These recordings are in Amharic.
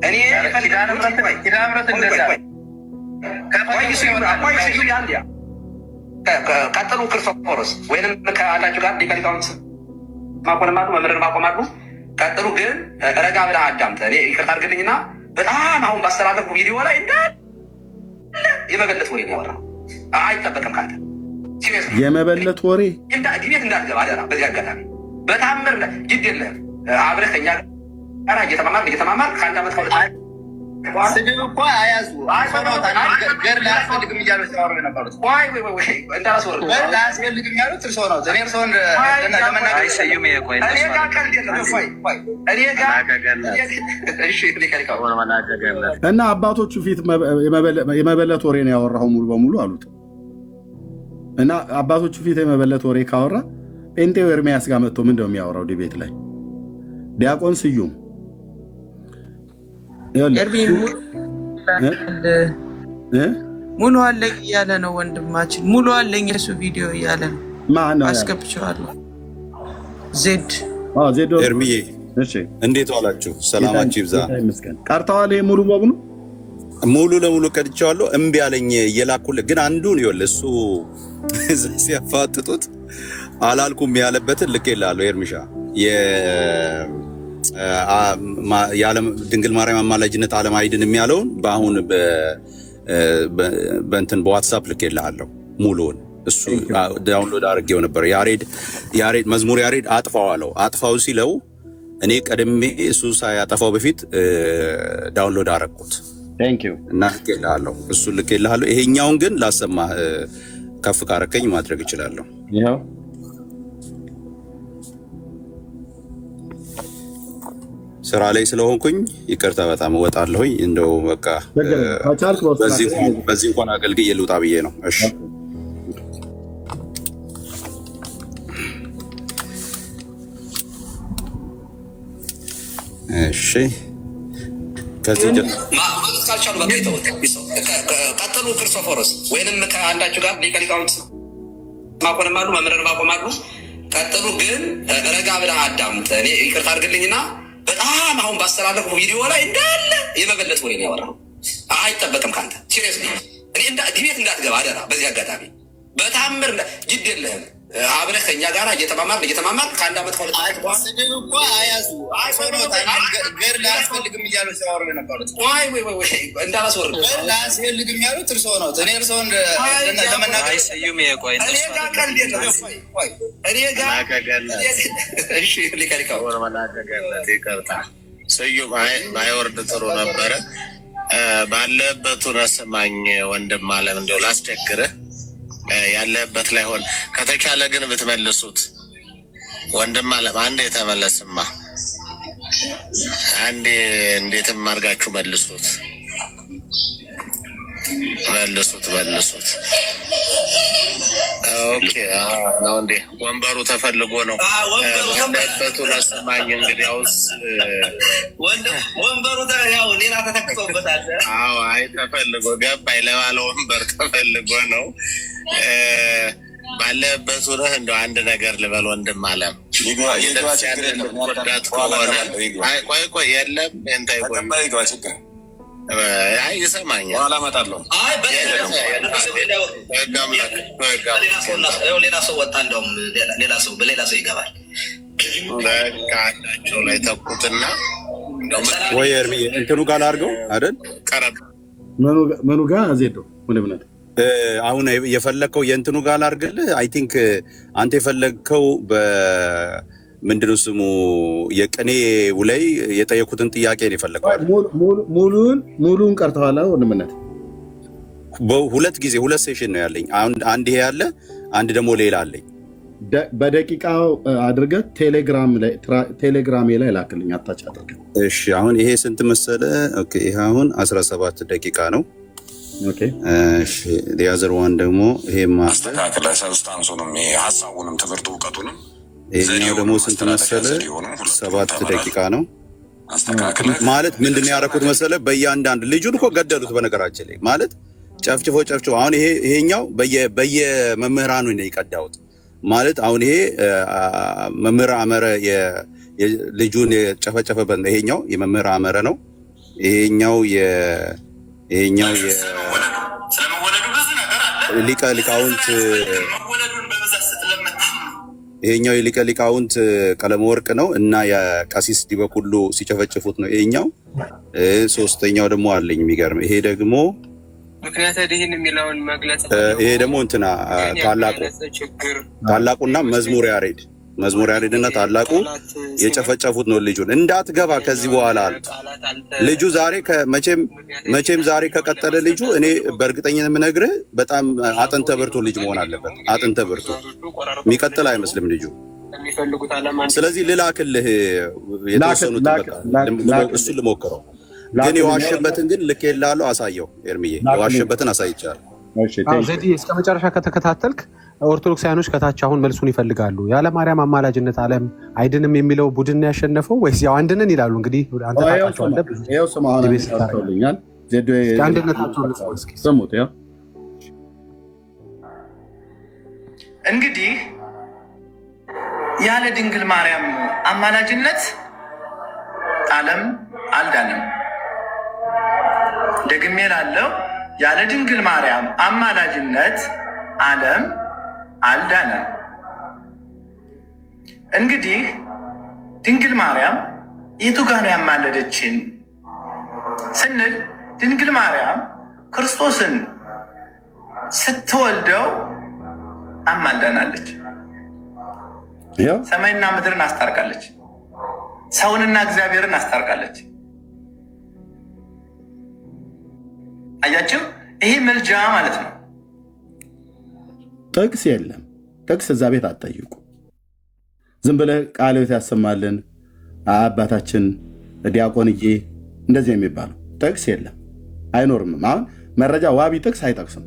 እኔ ኪዳነ ምሕረት ቀጥሉ ክርስቶፎሮስ ወይንም ከአላችሁ ጋር ሊቀ ሊቃውንት ማቆማሉ መምህርን ማቆማሉ ቀጥሉ። ግን ረጋ ብለህ አዳምጠህ እኔ ይቅርታ አድርግልኝና በጣም አሁን ባስተላለፍኩ ቪዲዮ ላይ እንዳለ የመበለት ወሬ ነው ያወራው። አይጠበቅም ካንተ የመበለት ወሬ ዲቤት እንዳትገባ አደራ። በዚህ አጋጣሚ በታምር ግድ የለህም አብረህ ከኛ ጋር እየተማማር ከአንድ ዓመት ከሁለት ስድብ እኮ አያዙ ገር ላያስፈልግም እያሉ ሲያወሩ የነበሩት ገር ላያስፈልግም ያሉት እርሶ ነው። እኔ እርሶን ለመናገር እና አባቶቹ ፊት የመበለት ወሬ ነው ያወራው ሙሉ በሙሉ አሉት። እና አባቶቹ ፊት የመበለት ወሬ ካወራ ጴንጤው ኤርሚያስ ጋር መጥቶ ምን እንደው የሚያወራው ዲቤት ላይ ዲያቆን ስዩም ሙሉ አለኝ እያለ ነው ወንድማችን። ሙሉ አለኝ የሱ ቪዲዮ እያለ ነው። አስገብቼዋለሁ። ዜድ ኤርሚዬ እንዴት ዋላችሁ? ሰላማችሁ ይብዛ። ቀርተዋል። ሙሉ በሙሉ ሙሉ ለሙሉ ቀድቼዋለሁ። እምቢ አለኝ እየላኩልህ ግን አንዱን ይኸውልህ እሱ ሲያፋጥጡት አላልኩም ያለበትን ልኬልሃለሁ። ኤርሚሻ ድንግል ማርያም አማላጅነት ዓለም አይድን የሚያለውን በአሁን በእንትን በዋትሳፕ ልኬልሃለሁ ሙሉውን። እሱ ዳውንሎድ አድርጌው ነበር። ያሬድ መዝሙር ያሬድ አጥፋው አለው። አጥፋው ሲለው እኔ ቀድሜ እሱ ሳያጠፋው በፊት ዳውንሎድ አደረኩት እና ልኬልሃለሁ። እሱን ልኬልሃለሁ። ይሄኛውን ግን ላሰማህ ከፍ ካረከኝ ማድረግ እችላለሁ። ይኸው ስራ ላይ ስለሆንኩኝ ይቅርታ በጣም እወጣለሁኝ። እንደው በቃ በዚህ እንኳን አገልግዬ ልውጣ ብዬ ነው። እሺ እሺ ከዚህ ቀጥሉ ክርስቶፎሮስ ወይንም ከአንዳችሁ ጋር ሊቀ ሊቃውንት ማቆማሉ መምህርን ማቆማሉ ቀጥሉ። ግን ረጋ ብለህ አዳምጠህ እኔ ይቅርታ አድርግልኝና በጣም አሁን ባስተላለፍኩ ቪዲዮ ላይ እንዳለ የመበለት ወሬ ነው ያወራው። አይጠበቅም ካንተ ሲሪየስሊ እኔ ዲቤት እንዳትገባ አደራ። በዚህ አጋጣሚ በታምር ግድ የለህም አብረህ ከኛ ጋር እየተማማር ከአንድ ዓመት ስድብ እኮ አያዙ ገር ላያስፈልግም እያሉ ሲያወሩ የነበሩት እንዳላስወርድ ገር ላያስፈልግም ያሉት እርሶ ነው። እኔ እርሶን ለመናገር ስዩም ባይወርድ ጥሩ ነበረ። ባለበት ረስማኝ ወንድም አለም እንደው ላስቸግርህ ያለበት ላይ ሆን ከተቻለ ግን ብትመልሱት ወንድም አለም አንዴ የተመለስማ አንዴ እንዴትም አድርጋችሁ መልሱት። ኦኬ ነው እንዴ? ወንበሩ ተፈልጎ ነው። ወንበሩ ረስማኝ እንግዲያውስ ወንበሩ ያው ሌላ ተተክቶበታል። አዎ አይ ተፈልጎ ገባኝ። ለባለ ወንበር ተፈልጎ ነው። ባለበት ሆነህ እንደው አንድ ነገር ልበል ወንድም አለም ቆይ የለም እንታይ አይ ይሰማኛል። አላመጣለሁ ሌላ ሰው ወጣ። እንደውም ሌላ ሰው ይገባል። በቃቸው ላይ ተኩትና ወይ ኤርሚዬ እንትኑ ጋር አድርገው አይደል? ቀረብ ምኑ ጋር ዜዶ ወደ ምናት አሁን የፈለከው የእንትኑ ጋር አድርግልህ። አይ ቲንክ አንተ የፈለግከው ምንድነው ስሙ የቅኔ ላይ የጠየቁትን ጥያቄ ነው የፈለከው። ሙሉን ቀርተዋል። ወንድምነት ሁለት ሴሽን ነው ያለኝ። አንድ ይሄ ያለ አንድ ደግሞ ሌላ አለኝ። በደቂቃው አድርገህ ቴሌግራም ላይ ላክልኝ። አታች አድርገህ እሺ። አሁን ይሄ ስንት መሰለ? ኦኬ ይሄ አሁን 17 ደቂቃ ነው። ኦኬ እሺ። ዲያዘር ዋን ደግሞ ይሄ ማስተካከለ ሰብስታንሱንም ሐሳቡንም ትምህርት ዕውቀቱንም ይሄኛው ደግሞ ስንት መሰለ? 7 ደቂቃ ነው። ማለት ምንድነው ያደረኩት መሰለ? በእያንዳንድ ልጁን እኮ ገደሉት በነገራችን ላይ ማለት ጨፍጭፎ አሁን ይሄኛው በየመምህራኑ ነው የቀዳሁት ማለት አሁን ይሄ መምህር አመረ ልጁን የጨፈጨፈበት ነው። ይሄኛው የመምህር አመረ ነው። ይሄኛው ስለመወለዱ ብዙ ነገር አለ። ሊቀ ሊቃውንት መወለዱን በብዛት ስትለመታ ይሄኛው የሊቀ ሊቃውንት ቀለመ ወርቅ ነው እና የቀሲስ ዲበኩሉ ሲጨፈጭፉት ነው ይሄኛው። ሶስተኛው ደግሞ አለኝ የሚገርም ይሄ ደግሞ ምክንያት ይሄን የሚለውን መግለጽ ይሄ ደግሞ እንትና ታላቁና መዝሙር ያሬድና ታላቁ የጨፈጨፉት ነው ልጁን። እንዳትገባ ከዚህ በኋላ ልጁ ዛሬ መቼም ዛሬ ከቀጠለ ልጁ እኔ በእርግጠኝነት የምነግርህ በጣም አጥንተ ብርቱ ልጅ መሆን አለበት። አጥንተ ብርቱ የሚቀጥል አይመስልም ልጁ። ስለዚህ ልላክልህ የተወሰኑት እሱን ልሞክረው፣ ግን የዋሸበትን ግን ልክ የላለሁ አሳየው። ኤርሚዬ የዋሸበትን አሳይቻለሁ። ዘዲ እስከ መጨረሻ ከተከታተልክ ኦርቶዶክሳውያኖች ከታች አሁን መልሱን ይፈልጋሉ። ያለ ማርያም አማላጅነት ዓለም አይድንም የሚለው ቡድን ያሸነፈው ወይስ ያው አንድነን ይላሉ? እንግዲህ አንተ ታውቃቸዋለህ። እንግዲህ ያለ ድንግል ማርያም አማላጅነት ዓለም አልዳንም። ደግሜ ላለው ያለ ድንግል ማርያም አማላጅነት ዓለም አልዳንም። እንግዲህ ድንግል ማርያም የቱ ጋር ነው ያማለደችን ስንል ድንግል ማርያም ክርስቶስን ስትወልደው አማልዳናለች። ሰማይና ምድርን አስታርቃለች። ሰውንና እግዚአብሔርን አስታርቃለች። አያችሁ፣ ይሄ መልጃ ማለት ነው። ጥቅስ የለም። ጥቅስ እዛ ቤት አትጠይቁ። ዝም ብለህ ቃለ ሕይወት ያሰማልን አባታችን ዲያቆንዬ እንደዚህ የሚባለው ጥቅስ የለም፣ አይኖርም። አሁን መረጃ ዋቢ ጥቅስ አይጠቅስም።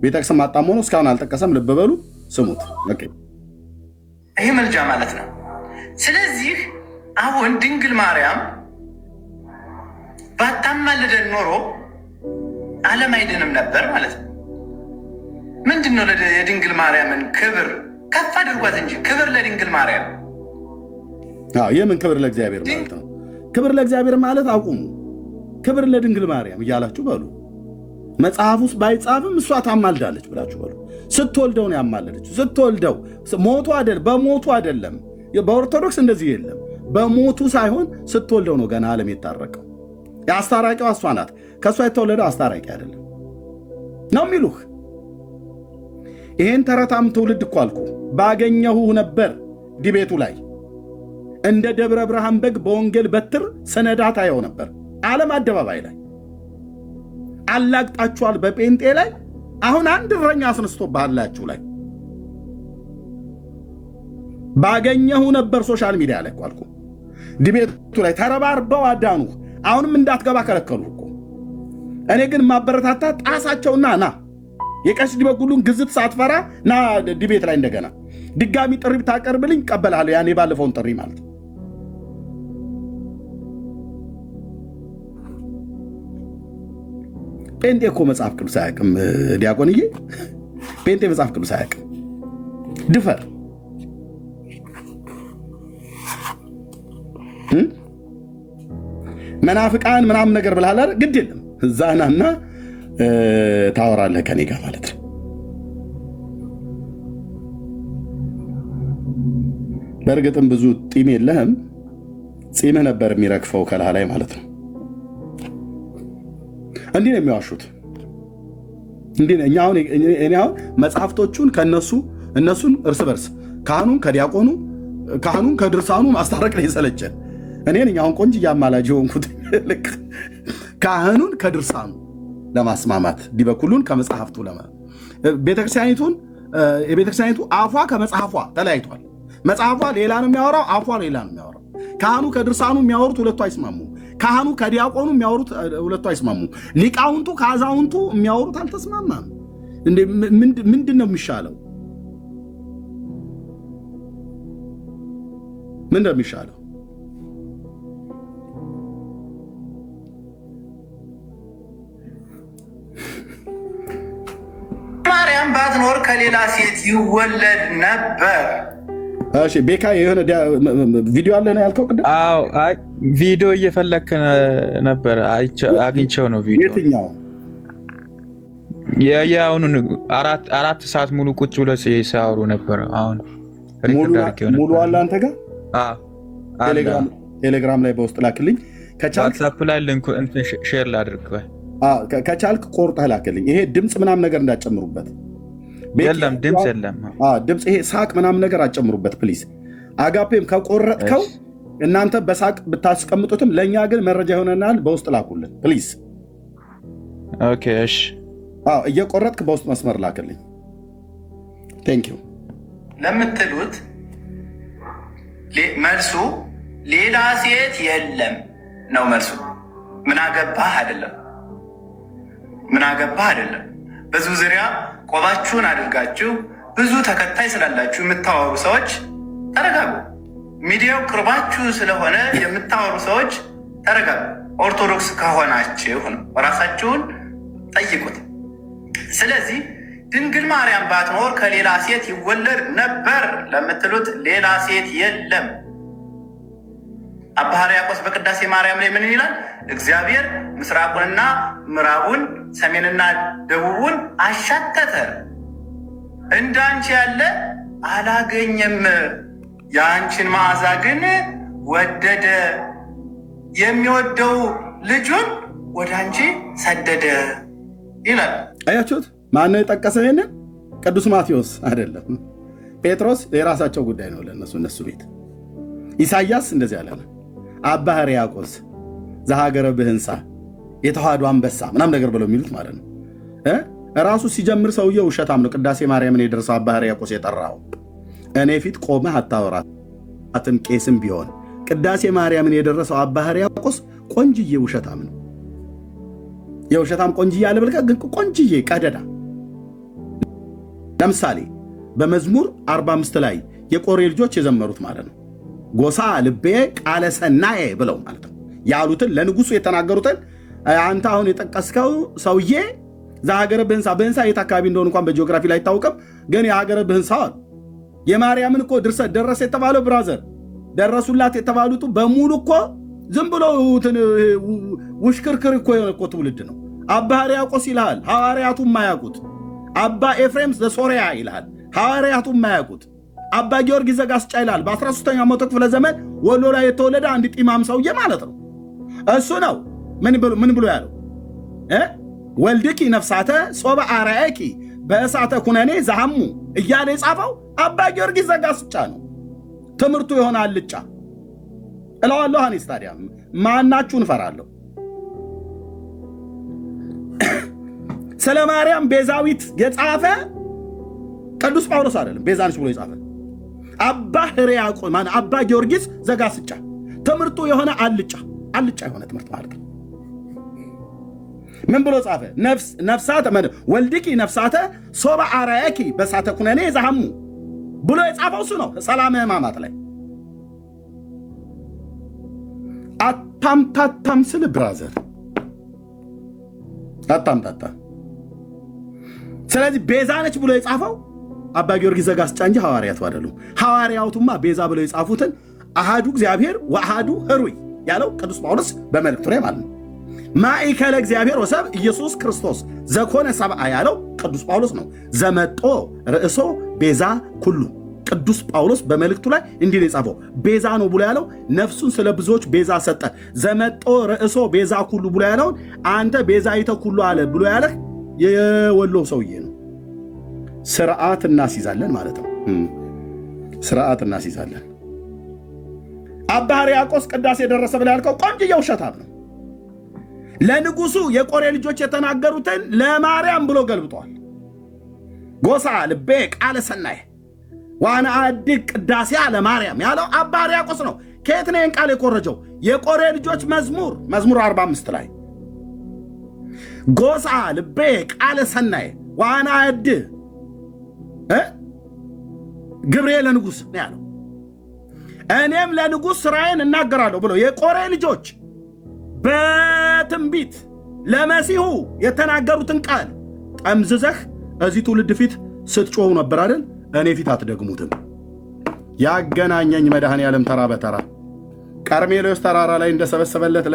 ቢጠቅስም አጣም ሆኖ እስካሁን አልጠቀሰም። ልብ በሉ ስሙት። ይሄ መልጃ ማለት ነው። ስለዚህ አሁን ድንግል ማርያም ባታማልደን ኖሮ ዓለም አይድንም ነበር ማለት ነው። ምንድነው የድንግል ማርያምን ክብር ከፍ አድርጓት እንጂ ክብር ለድንግል ማርያም። የምን ክብር ለእግዚአብሔር ማለት ነው? ክብር ለእግዚአብሔር ማለት አቁሙ። ክብር ለድንግል ማርያም እያላችሁ በሉ። መጽሐፍ ውስጥ ባይጻፍም እሷ ታማልዳለች ብላችሁ በሉ። ስትወልደው ነው ያማለደችው። ስትወልደው ሞቱ አይደል? በሞቱ አይደለም። በኦርቶዶክስ እንደዚህ የለም። በሞቱ ሳይሆን ስትወልደው ነው ገና ዓለም የታረቀው። የአስታራቂዋ እሷ ናት። ከእሷ የተወለደው አስታራቂ አይደለም ነው የሚሉህ። ይሄን ተረታም ትውልድ እኮ አልኩ ባገኘሁ ነበር ዲቤቱ ላይ እንደ ደብረ ብርሃን በግ በወንጌል በትር ሰነዳት አየው ነበር። ዓለም አደባባይ ላይ አላግጣችኋል። በጴንጤ ላይ አሁን አንድ እረኛ አስነስቶብሃላችሁ ላይ ባገኘሁ ነበር። ሶሻል ሚዲያ ላይ እኮ አልኩ ዲቤቱ ላይ ተረባርበው አዳኑ። አሁንም እንዳትገባ ከለከሉ እኮ። እኔ ግን ማበረታታ ጣሳቸውና ና የቀሲስ ዲበኩሉን ግዝት ሳትፈራ ና ዲቤት ላይ እንደገና ድጋሚ ጥሪ ብታቀርብልኝ ቀበላለሁ። ያኔ ባለፈውን ጥሪ ማለት ጴንጤ እኮ መጽሐፍ ቅዱስ አያውቅም ዲያቆንዬ። ጴንጤ መጽሐፍ ቅዱስ አያውቅም። ድፈር መናፍቃን ምናምን ነገር ብለሃል አይደል? ግድ የለም እዛናና ታወራለህ ከኔ ጋር ማለት ነው። በእርግጥም ብዙ ጢም የለህም። ጺምህ ነበር የሚረግፈው ከላህ ላይ ማለት ነው። እንዲህ ነው የሚዋሹት። እኔ አሁን መጽሐፍቶቹን እነሱን እርስ በርስ ካህኑን ከዲያቆኑ ካህኑን ከድርሳኑ ማስታረቅ ነው የሰለቸን። እኔ ነኝ አሁን ቆንጆ አማላጅ ሆንኩት። ልክ ካህኑን ከድርሳኑ ለማስማማት ዲበኩሉን ከመጽሐፍቱ የቤተክርስቲያኒቱ አፏ ከመጽሐፏ ተለያይቷል። መጽሐፏ ሌላ ነው የሚያወራው፣ አፏ ሌላ ነው የሚያወራው። ካህኑ ከድርሳኑ የሚያወሩት ሁለቱ አይስማሙ። ካህኑ ከዲያቆኑ የሚያወሩት ሁለቱ አይስማሙ። ሊቃውንቱ ከአዛውንቱ የሚያወሩት አልተስማማም። ምንድን ነው የሚሻለው? ምን ነው የሚሻለው? ማርያም ባትኖር ከሌላ ሴት ይወለድ ነበር። እሺ ቤካ የሆነ ቪዲዮ አለ ነው ያልከው ቅድም? አዎ ቪዲዮ እየፈለክ ነበር አግኝቼው ነው ቪዲዮ። የትኛው? የአሁኑን 4 ሰዓት ሙሉ ቁጭ ብለው ሲያወሩ ነበር። አሁን ሙሉ አለ አንተ ጋር? ቴሌግራም ላይ በውስጥ ላክልኝ ከቻልክ። ዋትስአፕ ላይ ሊንኩ እንትን ሼር ላድርግ። ከቻልክ ቆርጠህ ላክልኝ። ይሄ ድምፅ ምናምን ነገር እንዳጨምሩበት። የለም ድምፅ የለም። ድምፅ ይሄ ሳቅ ምናምን ነገር አጨምሩበት ፕሊዝ። አጋፔም ከቆረጥከው እናንተ በሳቅ ብታስቀምጡትም ለእኛ ግን መረጃ ይሆነናል። በውስጥ ላኩልን ፕሊዝ። ኦኬ እሺ። እየቆረጥክ በውስጥ መስመር ላክልኝ። ቴንክ ዩ ለምትሉት መልሱ ሌላ ሴት የለም ነው መልሱ። ምን አገባህ አይደለም፣ ምን አገባህ አይደለም። ብዙ ዙሪያ ቆባችሁን አድርጋችሁ ብዙ ተከታይ ስላላችሁ የምታወሩ ሰዎች ተረጋጉ። ሚዲያው ቅርባችሁ ስለሆነ የምታወሩ ሰዎች ተረጋጉ። ኦርቶዶክስ ከሆናችሁ ነው ራሳችሁን ጠይቁት። ስለዚህ ድንግል ማርያም ባትኖር ከሌላ ሴት ይወለድ ነበር ለምትሉት ሌላ ሴት የለም። አባ ሕርያቆስ በቅዳሴ ማርያም ላይ ምን ይላል? እግዚአብሔር ምስራቁንና ምዕራቡን ሰሜንና ደቡቡን አሻተተ፣ እንዳንቺ ያለ አላገኘም፣ የአንቺን መዓዛ ግን ወደደ፣ የሚወደው ልጁን ወደ አንቺ ሰደደ ይላል። አያችሁት? ማነው የጠቀሰው ይሄንን? ቅዱስ ማቴዎስ አይደለም፣ ጴጥሮስ። የራሳቸው ጉዳይ ነው ለነሱ፣ እነሱ ቤት። ኢሳይያስ እንደዚህ ያለ ነው። አባ ሕርያቆስ ዘሀገረ ብህንሳ የተዋህዶ አንበሳ ምናምን ነገር ብለው የሚሉት ማለት ነው። ራሱ ሲጀምር ሰውየው ውሸታም ነው። ቅዳሴ ማርያምን የደረሰው አባ ሕርያቆስ የጠራው እኔ ፊት ቆመህ አታወራትም ቄስም ቢሆን። ቅዳሴ ማርያምን የደረሰው አባ ሕርያቆስ ቆንጅዬ ውሸታም ነው። የውሸታም ቆንጅዬ አለ ብልቀ ግን ቆንጅዬ ቀደዳ። ለምሳሌ በመዝሙር 45 ላይ የቆሬ ልጆች የዘመሩት ማለት ነው ጎሳ ልቤ ቃለ ሰናዬ ብለው ማለት ነው ያሉትን ለንጉሱ የተናገሩትን አንተ አሁን የጠቀስከው ሰውዬ ዘሀገረ ብህንሳ፣ ብህንሳ የት አካባቢ እንደሆነ እንኳን በጂኦግራፊ ላይ አይታወቅም፣ ግን የሀገረ ብህንሳ አሉ። የማርያምን እኮ ድርሰት ደረሰ የተባለው ብራዘር ደረሱላት የተባሉት በሙሉ እኮ ዝም ብሎ ውሽክርክር እኮ የሆነ እኮ ትውልድ ነው። አባ ሕርያቆስ ይልሃል ሐዋርያቱ የማያውቁት፣ አባ ኤፍሬም ዘሶርያ ይልሃል ሐዋርያቱ የማያውቁት፣ አባ ጊዮርጊስ ዘጋስጫ ይላል በ13ኛው መቶ ክፍለ ዘመን ወሎ ላይ የተወለደ አንድ ጢማም ሰውዬ ማለት ነው። እሱ ነው ምን ብሎ ያለው? ወልድኪ ነፍሳተ ሶበ አርአየኪ በእሳተ ኩነኔ ዘሐሙ እያለ የጻፈው አባ ጊዮርጊስ ዘጋስጫ ነው። ትምህርቱ የሆነ አልጫ እለዋለሁ። እኔስ ታዲያ ማናችሁን እፈራለሁ? ስለ ማርያም ቤዛዊት የጻፈ ቅዱስ ጳውሎስ አይደለም፣ ቤዛ ነች ብሎ የጻፈ አባ ሕርያቆስ ማነው? አባ ጊዮርጊስ ዘጋስጫ። ትምህርቱ የሆነ አልጫ የሆነ ትምህርት ማለት ነው። ምን ብሎ ጻፈ? ነፍሳተ ወልድኪ ነፍሳተ ሶበ አርአየኪ በእሳተ ኩነኔ ዘሐሙ ብሎ የጻፈው እሱ ነው። ሰላም ሕማማት ላይ አታምታታም ስል ብራዘር አታምታታ። ስለዚህ ቤዛ ነች ብሎ የጻፈው አባ ጊዮርጊስ ዘጋስጫ እንጂ ሐዋርያቱ አይደሉም። ሐዋርያቱማ ቤዛ ብለው የጻፉትን አሃዱ እግዚአብሔር ወአሃዱ ሕሩይ ያለው ቅዱስ ጳውሎስ በመልእክቱ ላይ ማለት ነው። ማእከለ እግዚአብሔር ወሰብ ኢየሱስ ክርስቶስ ዘኮነ ሰብአ ያለው ቅዱስ ጳውሎስ ነው። ዘመጦ ርእሶ ቤዛ ኩሉ ቅዱስ ጳውሎስ በመልእክቱ ላይ እንዲህ ነው የጻፈው። ቤዛ ነው ብሎ ያለው ነፍሱን ስለ ብዙዎች ቤዛ ሰጠ። ዘመጦ ርእሶ ቤዛ ኩሉ ብሎ ያለውን አንተ ቤዛ ይተ ኩሉ አለ ብሎ ያለህ የወሎ ሰውዬ ነው። ስርዓት እናስይዛለን ማለት ነው። ስርዓት እናስይዛለን። አባ ሕርያቆስ ቅዳሴ የደረሰ ብላ ያልከው ቆንጅዬ ውሸታም ነው። ለንጉሱ የቆሬ ልጆች የተናገሩትን ለማርያም ብሎ ገልብጠዋል። ጎሳ ልቤ ቃለ ሰናይ ዋና አድግ ቅዳሴ ለማርያም ያለው አባ ሕርያቆስ ነው። ከየት ነው ይህን ቃል የኮረጀው? የቆሬ ልጆች መዝሙር 45 ላይ ጎሳ ልቤ ቃለ ሰናይ ዋና አድ ግብሬ ለንጉስ ነው ያለው። እኔም ለንጉስ ስራዬን እናገራለሁ ብሎ የቆሬ ልጆች በትንቢት ለመሲሁ የተናገሩትን ቃል ጠምዝዘህ እዚህ ትውልድ ፊት ስትጮሁ ነበር አይደል? እኔ ፊት አትደግሙትም። ያገናኘኝ መድኃኔዓለም ተራ በተራ ቀርሜሎስ ተራራ ላይ እንደሰበሰበለት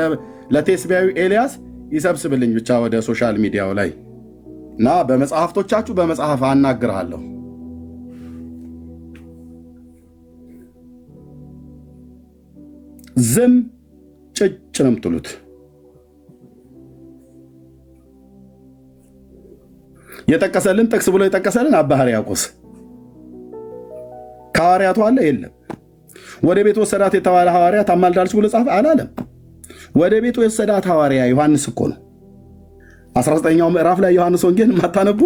ለቴስቢያዊ ኤልያስ ይሰብስብልኝ ብቻ ወደ ሶሻል ሚዲያው ላይ እና በመጽሐፍቶቻችሁ በመጽሐፍ አናግርሃለሁ። ዝም ጭጭ ነው የምትሉት። የጠቀሰልን ጥቅስ ብሎ የጠቀሰልን አባ ሕርያቆስ ከሐዋርያቱ አለ የለም። ወደ ቤት ወሰዳት የተባለ ሐዋርያ ታማልዳለች ብሎ ጻፈ አላለም። ወደ ቤት ወሰዳት ሐዋርያ ዮሐንስ እኮ ነው። 19ኛው ምዕራፍ ላይ ዮሐንስ ወንጌል ማታነቡ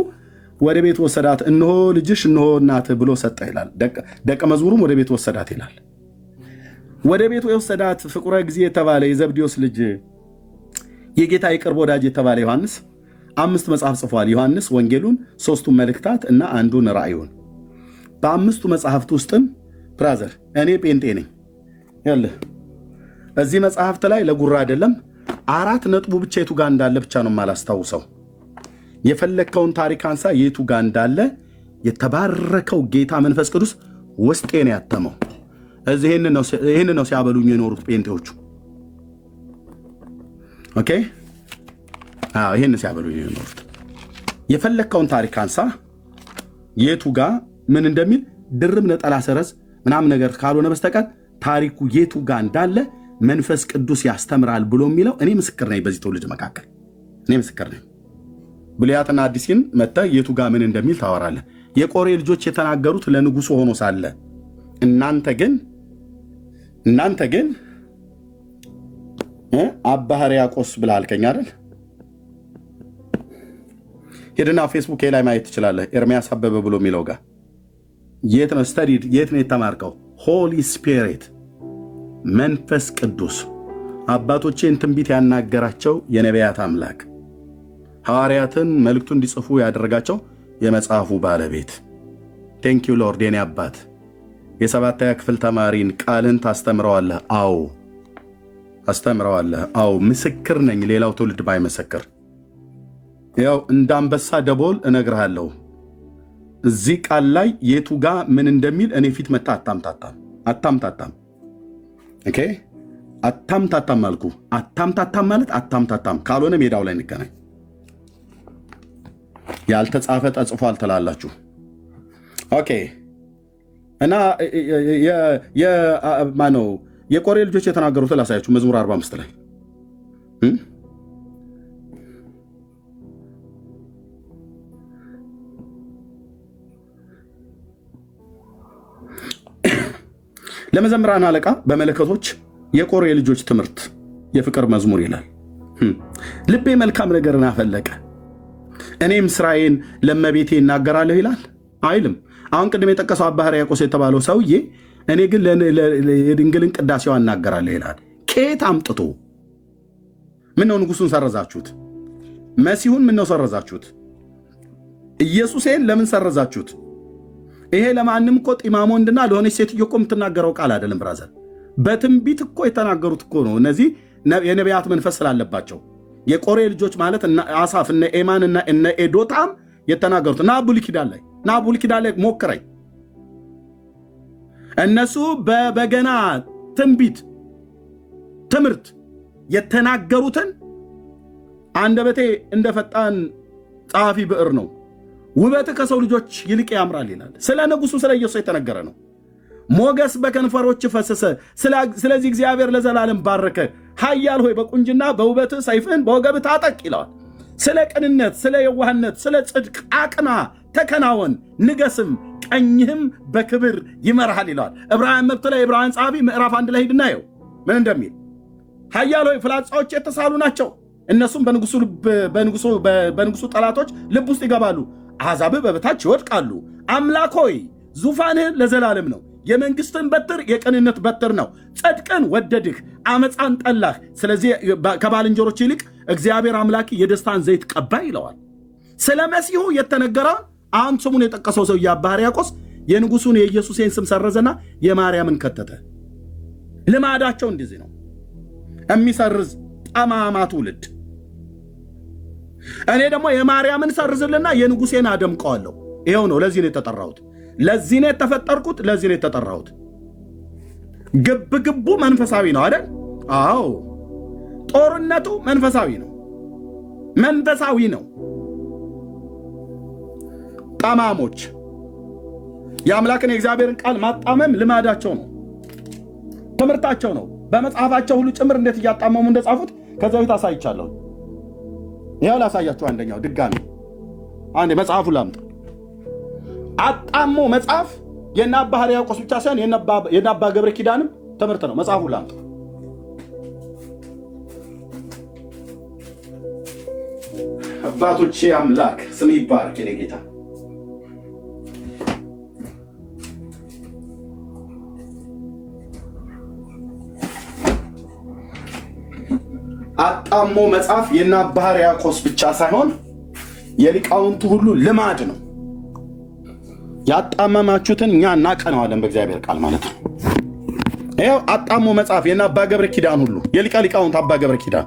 ወደ ቤት ወሰዳት እነሆ ልጅሽ እነሆ እናትህ ብሎ ሰጠ ይላል። ደቀ መዝሙሩም ወደ ቤት ወሰዳት ይላል። ወደ ቤት ወሰዳት ፍቁረ ጊዜ የተባለ የዘብዴዎስ ልጅ የጌታ የቅርብ ወዳጅ የተባለ ዮሐንስ 5 መጽሐፍ ጽፏል። ዮሐንስ ወንጌሉን፣ 3ቱን መልእክታት እና አንዱን ራእዩን። በ5ቱ መጽሐፍት ውስጥም ብራዘር እኔ ጴንጤ ነኝ ያለ እዚህ መጽሐፍት ላይ ለጉራ አይደለም 4 ነጥቡ ብቻ የቱ ጋር እንዳለ ብቻ ነው የማላስታውሰው። የፈለከውን ታሪክ አንሳ፣ የቱ ጋር እንዳለ የተባረከው ጌታ መንፈስ ቅዱስ ውስጤ ነው ያተመው። እዚህ ይህን ነው ሲያበሉኝ የኖሩት ጴንጤዎቹ። ኦኬ ይህን ሲያበሉኝ የኖሩት። የፈለከውን ታሪክ አንሳ፣ የቱ ጋር ምን እንደሚል ድርብ ነጠላ ሰረዝ ምናምን ነገር ካልሆነ በስተቀር ታሪኩ የቱ ጋር እንዳለ መንፈስ ቅዱስ ያስተምራል ብሎ የሚለው እኔ ምስክር ነኝ። በዚህ ትውልድ መካከል እኔ ምስክር ነኝ። ብሉያትና አዲስን መጥተህ የቱ ጋር ምን እንደሚል ታወራለህ። የቆሬ ልጆች የተናገሩት ለንጉሱ ሆኖ ሳለ እናንተ ግን አባ ሕርያቆስ ብለህ አልከኝ አይደል? ሄድና ፌስቡክ ላይ ማየት ትችላለህ። ኤርሚያስ አበበ ብሎ የሚለው ጋር የት ነው ስተዲድ? የት ነው የተማርከው? ሆሊ ስፒሪት መንፈስ ቅዱስ አባቶቼን ትንቢት ያናገራቸው የነቢያት አምላክ ሐዋርያትን መልእክቱ እንዲጽፉ ያደረጋቸው የመጽሐፉ ባለቤት ቴንኪዩ ሎርድ የኔ አባት የ7ኛ ክፍል ተማሪን ቃልን ታስተምረዋለህ? አዎ አስተምረዋለህ። አዎ ምስክር ነኝ። ሌላው ትውልድ ባይመሰክር ያው እንዳንበሳ ደቦል እነግርሃለሁ። እዚህ ቃል ላይ የቱ ጋር ምን እንደሚል እኔ ፊት መጣ አታምታታም። ኦኬ አታምታታም አልኩ። አታምታታም ማለት አታምታታም ካልሆነ ሜዳው ላይ እንገናኝ። ያልተጻፈ ተጽፏል ትላላችሁ። ኦኬ እና ማነው የቆሬ ልጆች የተናገሩት ላሳያችሁ። መዝሙር 45 ላይ ለመዘምራን አለቃ በመለከቶች የቆሬ ልጆች ትምህርት የፍቅር መዝሙር ይላል። ልቤ መልካም ነገርን አፈለቀ እኔም ስራዬን ለመቤቴ እናገራለሁ ይላል አይልም። አሁን ቅድም የጠቀሰው አባ ሕርያቆስ የተባለው ሰውዬ እኔ ግን የድንግልን ቅዳሴዋ እናገራለሁ ይላል። ከየት አምጥቶ? ምነው ንጉሱን ሰረዛችሁት? መሲሁን ምነው ሰረዛችሁት? ኢየሱሴን ለምን ሰረዛችሁት? ይሄ ለማንም እኮ ጢማሞ እንድና ለሆነች ሴትዮ እኮ የምትናገረው ቃል አይደለም ብራዘር። በትንቢት እኮ የተናገሩት እኮ ነው። እነዚህ የነቢያት መንፈስ ስላለባቸው የቆሬ ልጆች ማለት አሳፍ እነ ኤማን እና እነ ኤዶታም የተናገሩት ና ብሉይ ኪዳን ላይ ሞክረኝ። እነሱ በበገና ትምህርት የተናገሩትን አንደበቴ እንደ ፈጣን ጸሐፊ ብዕር ነው፣ ውበት ከሰው ልጆች ይልቅ ያምራል ይላል። ስለ ንጉሱ ስለ ኢየሱስ የተነገረ ነው። ሞገስ በከንፈሮች ፈሰሰ፣ ስለዚህ እግዚአብሔር ለዘላለም ባረከ። ኃያል ሆይ በቁንጅና በውበት ሰይፍን በወገብህ ታጠቅ ይለዋል። ስለ ቅንነት፣ ስለ የዋህነት፣ ስለ ጽድቅ አቅና፣ ተከናወን፣ ንገስም፣ ቀኝህም በክብር ይመርሃል ይለዋል። ዕብራውያን መብት ላይ ዕብራውያን ጸሐፊ ምዕራፍ 1 ላይ ሂድና ይው ምን እንደሚል። ኃያል ሆይ ፍላጻዎች የተሳሉ ናቸው፣ እነሱም በንጉሱ ጠላቶች ልብ ውስጥ ይገባሉ፣ አሕዛብህ በበታች ይወድቃሉ። አምላክ ሆይ ዙፋንህ ለዘላለም ነው፣ የመንግሥትን በትር የቅንነት በትር ነው። ጽድቅን ወደድህ፣ አመፃን ጠላህ፣ ስለዚህ ከባልንጀሮች ይልቅ እግዚአብሔር አምላክ የደስታን ዘይት ቀባ ይለዋል። ስለ መሲሁ የተነገረ አሁን ስሙን የጠቀሰው ሰው አባ ሕርያቆስ የንጉሱን የኢየሱስን ስም ሰረዘና የማርያምን ከተተ። ልማዳቸው እንደዚህ ነው፣ የሚሰርዝ ጠማማ ትውልድ። እኔ ደግሞ የማርያምን ሰርዝልና የንጉሴን አደምቀዋለሁ። ይሄው ነው። ለዚህ ነው የተጠራሁት፣ ለዚህ ነው የተፈጠርኩት፣ ለዚህ ነው የተጠራሁት። ግብግቡ መንፈሳዊ ነው አይደል? አዎ ጦርነቱ መንፈሳዊ ነው። መንፈሳዊ ነው። ጠማሞች የአምላክን የእግዚአብሔርን ቃል ማጣመም ልማዳቸው ነው፣ ትምህርታቸው ነው። በመጽሐፋቸው ሁሉ ጭምር እንዴት እያጣመሙ እንደጻፉት ከዛ በፊት አሳይቻለሁ። ይኸው ላሳያችሁ። አንደኛው ድጋሚ አንዴ መጽሐፉ ላምጣ። አጣሞ መጽሐፍ የእነ አባ ሕርያቆስ ብቻ ሳይሆን የእነ አባ ገብረ ኪዳንም ትምህርት ነው። መጽሐፉ ላምጣ። አባቶቼ አምላክ ስም ይባረክ። የኔ ጌታ አጣሞ መጽሐፍ የእነ አባ ሕርያቆስ ብቻ ሳይሆን የሊቃውንቱ ሁሉ ልማድ ነው። ያጣመማችሁትን እኛ እናቀነዋለን በእግዚአብሔር ቃል ማለት ነው። ይኸው አጣሞ መጽሐፍ የእነ አባ ገብረ ኪዳን ሁሉ የሊቀ ሊቃውንት አባ ገብረ ኪዳን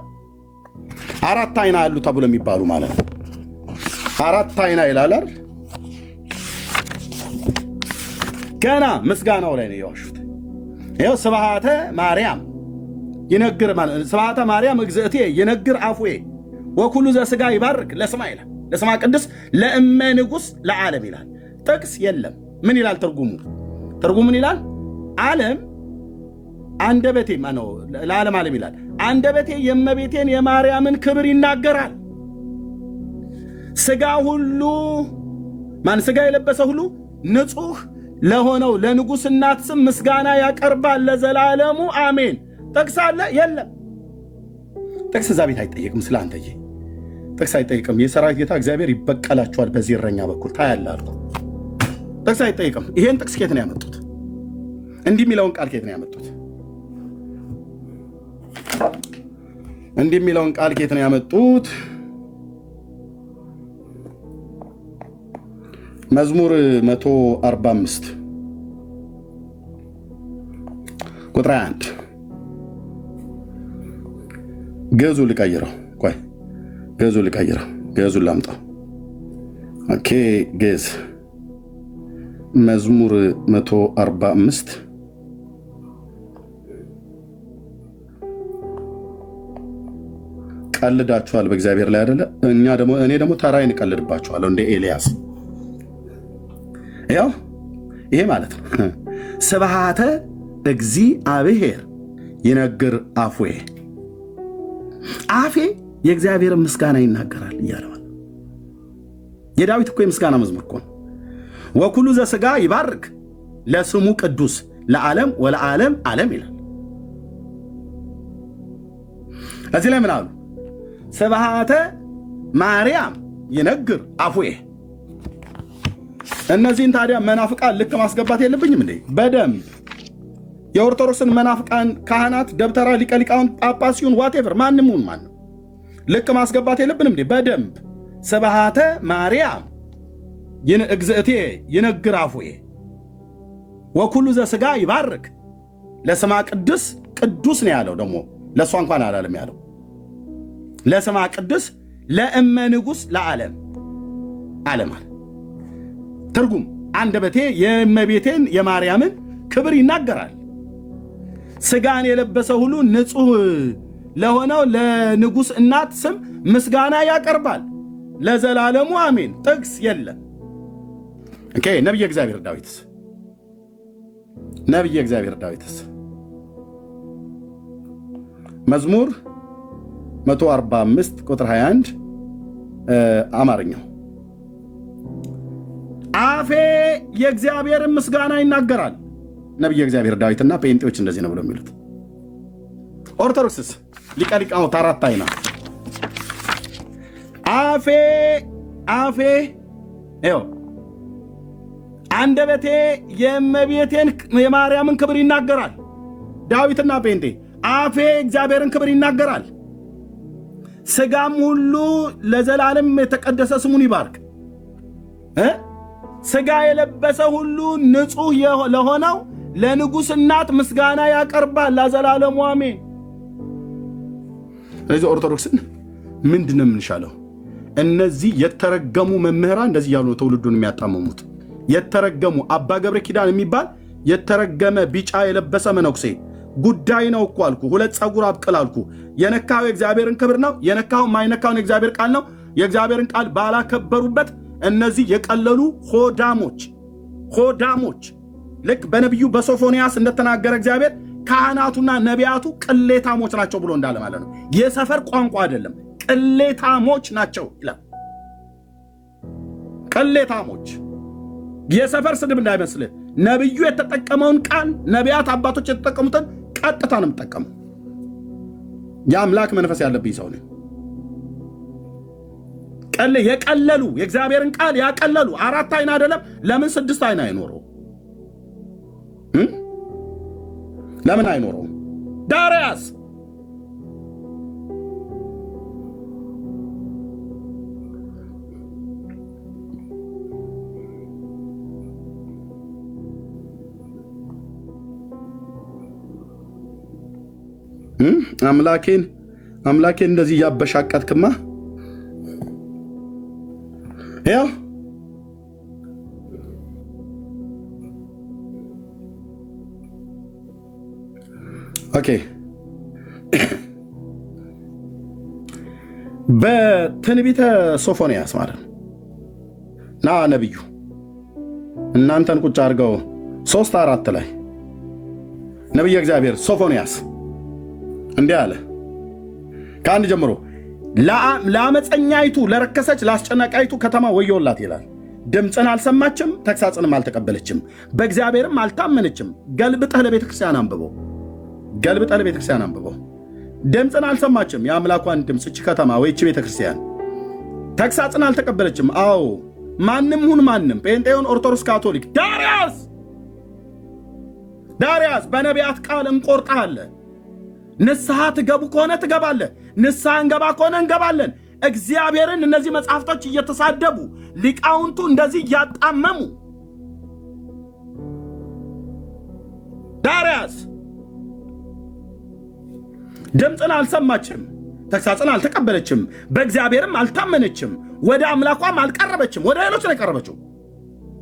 4 አይና ያሉ ተብሎ የሚባሉ ማለት ነው። 4 አይና ይላል አይደል? ገና ምስጋናው ላይ ነው የዋሹት። ይኸው ስብሐተ ማርያም ይነግር ማለት ስብሐተ ማርያም እግዝእቴ ይነግር አፉዬ ወኩሉ ዘሥጋ ይባርክ ለስማ ይላል። ለስማ ቅዱስ ለእመ ንጉሥ ለዓለም ይላል። ጥቅስ የለም። ምን ይላል ትርጉሙ? ምን ይላል? ዓለም አንደበቴ ማነው? ለዓለም ዓለም ይላል። አንደበቴ የእመቤቴን የማርያምን ክብር ይናገራል። ሥጋ ሁሉ ሥጋ የለበሰ ሁሉ ንጹሕ ለሆነው ለንጉሥ እናት ስም ምስጋና ያቀርባል ለዘላለሙ አሜን። ጥቅስ አለ? የለም። ጥቅስ እዛ ቤት አይጠየቅም። ስለ አንተዬ ጥቅስ አይጠይቅም። የሰራዊት ጌታ እግዚአብሔር ይበቀላችኋል በዚህ እረኛ በኩል ታያለህ። ጥቅስ አይጠይቅም። ይሄን ጥቅስ ከየት ነው ያመጡት? እንዲህ የሚለውን ቃል ከየት ነው ያመጡት? እንዲህ የሚለውን ቃል ከየት ነው ያመጡት? መዝሙር 145 ቁጥር 1 ገዙ ልቀይረው። ቆይ ገዙ ልቀይረው። ገዙን ላምጣው። ኦኬ ገዝ መዝሙር 145 ቀልዳችኋል በእግዚአብሔር ላይ አይደለ? እኔ ደግሞ ተራዬን እቀልድባችኋለሁ እንደ ኤልያስ። ያው ይሄ ማለት ነው ስብሐተ እግዚአብሔር ይነግር አፉዬ፣ አፌ የእግዚአብሔርን ምስጋና ይናገራል እያለዋል። የዳዊት እኮ የምስጋና መዝሙር እኮ ነው። ወኩሉ ዘሥጋ ይባርክ ለስሙ ቅዱስ ለዓለም ወለዓለም ዓለም ይላል። እዚህ ላይ ምን አሉ? ስብሐተ ማርያም ይነግር አፉዬ። እነዚህን ታዲያ መናፍቃን ልክ ማስገባት የለብኝም እንዴ? በደንብ የኦርቶዶክስን መናፍቃን ካህናት፣ ደብተራ፣ ሊቀ ሊቃውንት፣ ጳጳስ ሲሆን ዋቴቨር ማንም ሁን ማንም ልክ ማስገባት የለብንም እንዴ? በደንብ ስብሐተ ማርያም እግዝእቴ ይነግር አፉዬ ወኩሉ ዘሥጋ ይባርክ ለስማ ቅዱስ። ቅዱስ ነው ያለው ደግሞ ለእሷ እንኳን አላለም ያለው ለስማ ቅዱስ ለእመ ንጉሥ ለዓለም ዓለም አለ። ትርጉም አንደበቴ የእመቤቴን የማርያምን ክብር ይናገራል። ሥጋን የለበሰ ሁሉ ንጹሕ ለሆነው ለንጉሥ እናት ስም ምስጋና ያቀርባል ለዘላለሙ አሜን። ጥቅስ የለም። ኦኬ ነቢየ እግዚአብሔር ዳዊትስ መዝሙር 145 ቁጥር 21 አማርኛው አፌ የእግዚአብሔርን ምስጋና ይናገራል። ነቢየ እግዚአብሔር ዳዊትና ጴንጤዎች እንደዚህ ነው ብለው የሚሉት። ኦርቶዶክስስ ሊቀ ሊቃውንት 4 አይና አፌ ይኸው አንደበቴ የእመቤቴን የማርያምን ክብር ይናገራል። ዳዊትና ጴንጤ አፌ እግዚአብሔርን ክብር ይናገራል። ሥጋም ሁሉ ለዘላለም የተቀደሰ ስሙን ይባርክ። ሥጋ የለበሰ ሁሉ ንጹሕ ለሆነው ለንጉሥ እናት ምስጋና ያቀርባል ለዘላለሙ አሜን። ስለዚህ ኦርቶዶክስን ምንድን ነው የምንሻለው? እነዚህ የተረገሙ መምህራን እንደዚህ ያሉ ነው ትውልዱን የሚያጣመሙት። የተረገሙ አባ ገብረ ኪዳን የሚባል የተረገመ ቢጫ የለበሰ መነኩሴ ጉዳይ ነው እኮ አልኩ። ሁለት ጸጉር አብቅል አልኩ። የነካው የእግዚአብሔርን ክብር ነው፣ የነካው ማይነካውን የእግዚአብሔር ቃል ነው። የእግዚአብሔርን ቃል ባላከበሩበት እነዚህ የቀለሉ ሆዳሞች ልክ በነቢዩ በሶፎንያስ እንደተናገረ እግዚአብሔር ካህናቱና ነቢያቱ ቅሌታሞች ናቸው ብሎ እንዳለ ማለት ነው። የሰፈር ቋንቋ አይደለም፣ ቅሌታሞች ናቸው ይላል። ቅሌታሞች የሰፈር ስድብ እንዳይመስልህ። ነቢዩ የተጠቀመውን ቃል ነቢያት አባቶች የተጠቀሙትን ቀጥታ ነው የምጠቀመው። የአምላክ መንፈስ ያለብኝ ሰው ነኝ። የቀለሉ የእግዚአብሔርን ቃል ያቀለሉ 4 አይን አይደለም ለምን 6 አይን አይኖረው? ለምን አይኖረው? ዳርያስ አምላኬን እንደዚህ ያበሻቀጥክማ ያው ኦኬ። በትንቢተ ሶፎንያስ ማለት ነው ና ነብዩ እናንተን ቁጭ አድርገው 3:4 ላይ ነብዩ እግዚአብሔር ሶፎንያስ እንዲህ አለ። ከአንድ ጀምሮ ለአመፀኛይቱ ለረከሰች ለአስጨናቃይቱ ከተማ ወዮላት ይላል። ድምፅን አልሰማችም፣ ተግሳጽንም አልተቀበለችም፣ በእግዚአብሔርም አልታመነችም። ገልብጠህ ለቤተ ክርስቲያን አንብበው። ድምፅን አልሰማችም፣ የአምላኳን ድምፅ እች ከተማ ወይ እች ቤተ ክርስቲያን። ተግሳጽን አልተቀበለችም። አዎ ማንም ሁን ማንም፣ ጴንጤዮን፣ ኦርቶዶክስ፣ ካቶሊክ፣ ዳርያስ በነቢያት ቃል እንቆርጣለን። ንስሐ ትገቡ ከሆነ ትገባለህ፣ ንስሐ እንገባ ከሆነ እንገባለን። እግዚአብሔርን እነዚህ መጽሐፍቶች እየተሳደቡ ሊቃውንቱ እንደዚህ እያጣመሙ ዳርያስ ድምፅን አልሰማችም፣ ተግሳጽን አልተቀበለችም፣ በእግዚአብሔርም አልታመነችም፣ ወደ አምላኳም አልቀረበችም። ወደ ሌሎች ነው የቀረበችው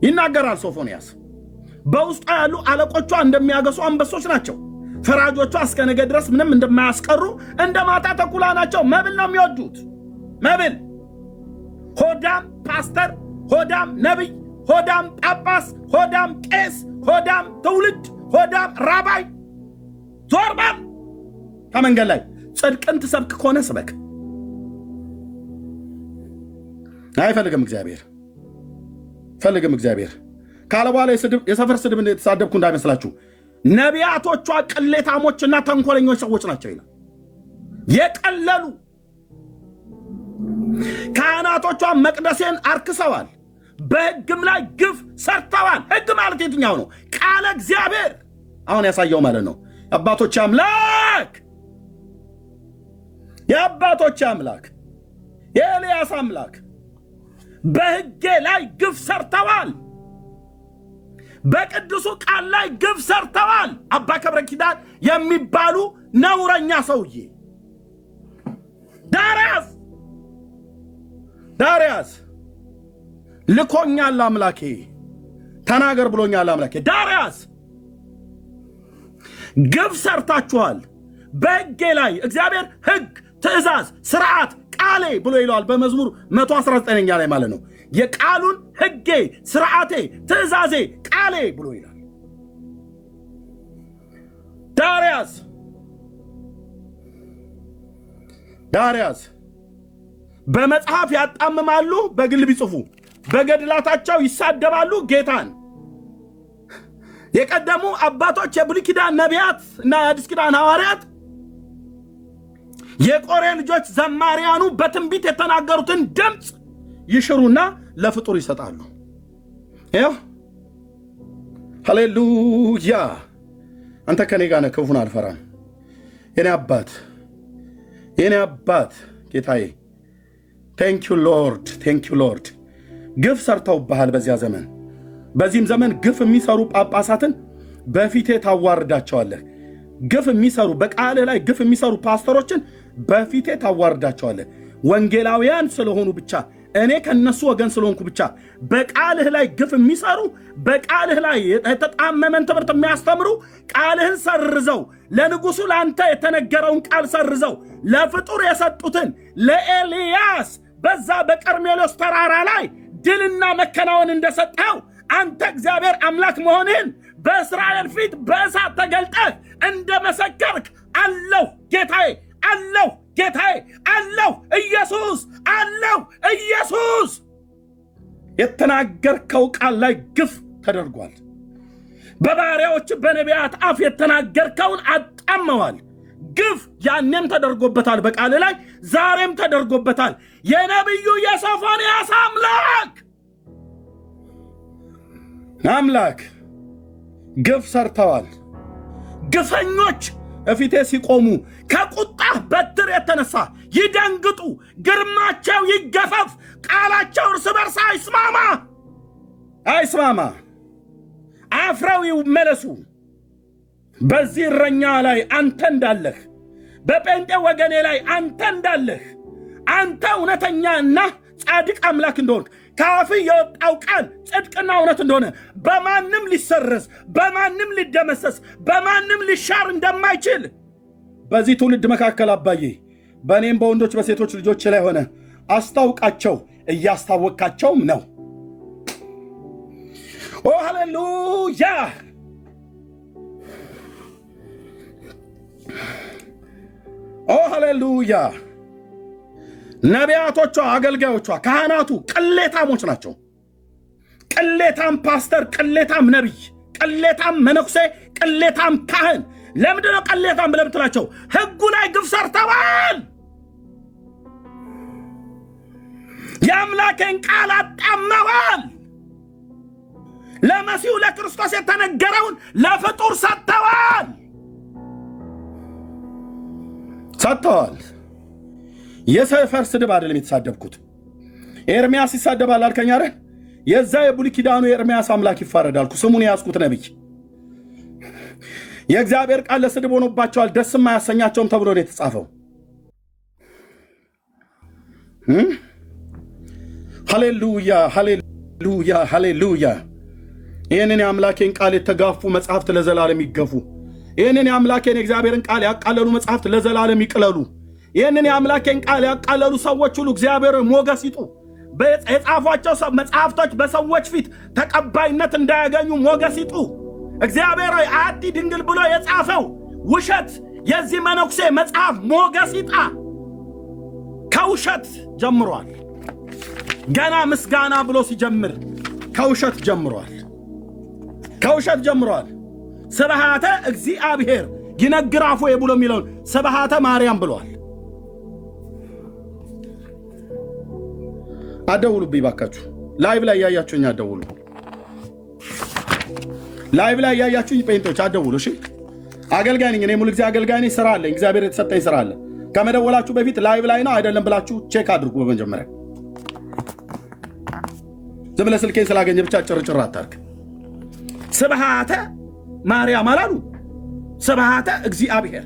ይናገራል ሶፎንያስ። በውስጧ ያሉ አለቆቿ እንደሚያገሱ አንበሶች ናቸው። ፈራጆቿ እስከ ነገ ድረስ ምንም እንደማያስቀሩ እንደ ማታ ተኩላ ናቸው። መብል ነው የሚወዱት፣ መብል። ሆዳም ፓስተር፣ ሆዳም ነቢይ፣ ሆዳም ጳጳስ፣ ሆዳም ቄስ፣ ሆዳም ትውልድ፣ ሆዳም ራባይ። ዞር በል ከመንገድ ላይ። ጽድቅን ትሰብክ ከሆነ ስበክ። አይፈልግም እግዚአብሔር ካለ በኋላ የሰፈር ስድብ የተሳደብኩ እንዳይመስላችሁ። ነቢያቶቿ ቅሌታሞችና ተንኮለኞች ሰዎች ናቸው ይላል። የቀለሉ ካህናቶቿ መቅደሴን አርክሰዋል፣ በሕግም ላይ ግፍ ሰርተዋል። ሕግ ማለት የትኛው ነው? ቃለ እግዚአብሔር አሁን ያሳየው ማለት ነው። የአባቶች አምላክ የኤልያስ አምላክ በሕጌ ላይ ግፍ ሰርተዋል፣ በቅዱሱ ቃል ላይ ግፍ ሰርተዋል። አባ ከብረ ኪዳን የሚባሉ ነውረኛ ሰውዬ ዳርያስ ልኮኛል አምላኬ፣ ተናገር ብሎኛል አምላኬ። ዳርያስ ግፍ ሰርታችኋል በሕጌ ላይ። እግዚአብሔር ሕግ፣ ትእዛዝ፣ ስርዓት፣ ቃሌ ብሎ ይለዋል በመዝሙር 119ኛ ላይ ማለት ነው። የቃሉን ሕጌ፣ ስርዓቴ፣ ትእዛዜ፣ ቃሌ ብሎ ይላል። ዳርያስ በመጽሐፍ ያጣምማሉ፣ በግል ቢጽፉ በገድላታቸው ይሳደባሉ ጌታን። የቀደሙ አባቶች የብሉይ ኪዳን ነቢያት እና የአዲስ ኪዳን ሐዋርያት የቆሬ ልጆች ዘማሪያኑ በትንቢት የተናገሩትን ድምፅ ይሽሩና ለፍጡር ይሰጣሉ። ይኸው ሃሌሉያ። አንተ ከኔ ጋር ነህ፣ ክፉን አልፈራም። የኔ አባት ጌታዬ፣ ቴንኪዩ ሎርድ። ግፍ ሰርተውብሃል በዚያ ዘመን። በዚህም ዘመን ግፍ የሚሰሩ ጳጳሳትን በፊቴ ታዋርዳቸዋለህ። ግፍ የሚሰሩ በቃልህ ላይ ግፍ የሚሰሩ ፓስተሮችን በፊቴ ታዋርዳቸዋለህ። ወንጌላውያን ስለሆኑ ብቻ እኔ ከነሱ ወገን ስለሆንኩ ብቻ በቃልህ ላይ ግፍ የሚሰሩ በቃልህ ላይ የተጣመመን ትምህርት የሚያስተምሩ ቃልህን ሰርዘው ለንጉሱ ላንተ የተነገረውን ቃል ሰርዘው ለፍጡር የሰጡትን ለኤልያስ በዛ በቀርሜሎስ ተራራ ላይ ድልና መከናወን እንደሰጠው አንተ እግዚአብሔር አምላክ መሆንህን በእስራኤል ፊት በእሳት ተገልጠህ እንደመሰከርክ አለው ጌታዬ፣ አለው ጌታዬ፣ አለው ኢየሱስ፣ አለው ኢየሱስ። የተናገርከው ቃል ላይ ግፍ ተደርጓል። በባሪያዎች በነቢያት አፍ የተናገርከውን አጣመዋል። ግፍ ያኔም ተደርጎበታል፣ በቃል ላይ ዛሬም ተደርጎበታል። የነቢዩ የሶፎንያስ አምላክ ግፍ ሰርተዋል። ግፈኞች እፊቴ ሲቆሙ ከቁጣህ በትር የተነሳ ይደንግጡ፣ ግርማቸው ይገፈፍ፣ ቃላቸው እርስ በርስ አይስማማ፣ አፍረው ይመለሱ። በዚህ እረኛ ላይ አንተ እንዳለህ፣ በጴንጤ ወገኔ ላይ አንተ እንዳለህ፣ አንተ እውነተኛና ጻድቅ አምላክ እንደሆንክ ካፍ የወጣው ቃል ጽድቅና እውነት እንደሆነ በማንም ሊሰረዝ በማንም ሊደመሰስ በማንም ሊሻር እንደማይችል በዚህ ትውልድ መካከል አባዬ በእኔም በወንዶች በሴቶች ልጆች ላይ ሆነ አስታውቃቸው፣ እያስታወቃቸውም ነው። ኦ ሃሌሉያ! ኦ ሃሌሉያ! ነቢያቶቿ፣ አገልጋዮቿ፣ ካህናቱ ቅሌታሞች ናቸው። ቅሌታም ፓስተር፣ ቅሌታም ነቢይ፣ ቅሌታም መነኩሴ፣ ቅሌታም ካህን። ለምንድነው ቅሌታም ብለህ ብትላቸው? ሕጉ ላይ ግፍ ሰርተዋል። የአምላኬን ቃል አጣመዋል። ለመሲሁ ለክርስቶስ የተነገረውን ለፍጡር ሰጥተዋል። የሰፈር ስድብ አይደለም የተሳደብኩት። ኤርሚያስ ይሳደባል አልከኝ አይደል? የዛ የብሉይ ኪዳኑ የኤርሚያስ አምላክ ይፋረዳልኩ። ስሙን ያስኩት ነብይ የእግዚአብሔር ቃል ለስድብ ሆኖባቸዋል፣ ደስም አያሰኛቸውም ተብሎ ነው የተጻፈው። ሃሌሉያ ሃሌሉያ ሃሌሉያ። ይህንን የአምላኬን ቃል የተጋፉ መጽሐፍት ለዘላለም ይገፉ። ይህንን የአምላኬን የእግዚአብሔርን ቃል ያቃለሉ መጽሐፍት ለዘላለም ይቅለሉ። ይህንን የአምላኬን ቃል ያቃለሉ ሰዎች ሁሉ እግዚአብሔር ሞገስ ይጡ። የጻፏቸው መጽሐፍቶች በሰዎች ፊት ተቀባይነት እንዳያገኙ ሞገስ ይጡ። እግዚአብሔር አቲ ድንግል ብሎ የጻፈው ውሸት የዚህ መነኩሴ መጽሐፍ ሞገስ ይጣ። ከውሸት ጀምሯል። ገና ምስጋና ብሎ ሲጀምር ከውሸት ጀምሯል። ስብሃተ እግዚአብሔር ይነግራፎ ብሎ የሚለውን ስብሃተ ማርያም ብሏል። አደውሉብኝ ባካችሁ። ላይቭ ላይ ያያችሁኝ አደውሉ። ላይቭ ላይ ያያችሁኝ ጴንጤዎች አደውሉ። እሺ፣ አገልጋይ ነኝ እኔ፣ ሙሉ ጊዜ አገልጋይ ነኝ። ስራ አለኝ፣ እግዚአብሔር የተሰጠኝ ስራ አለ። ከመደወላችሁ በፊት ላይቭ ላይ ነው አይደለም ብላችሁ ቼክ አድርጉ። በመጀመሪያ ዝም ብለህ ስልኬን ስላገኘ ብቻ ጭርጭር አታርግ። ስብሃተ ማርያም አላሉ፣ ስብሃተ እግዚአብሔር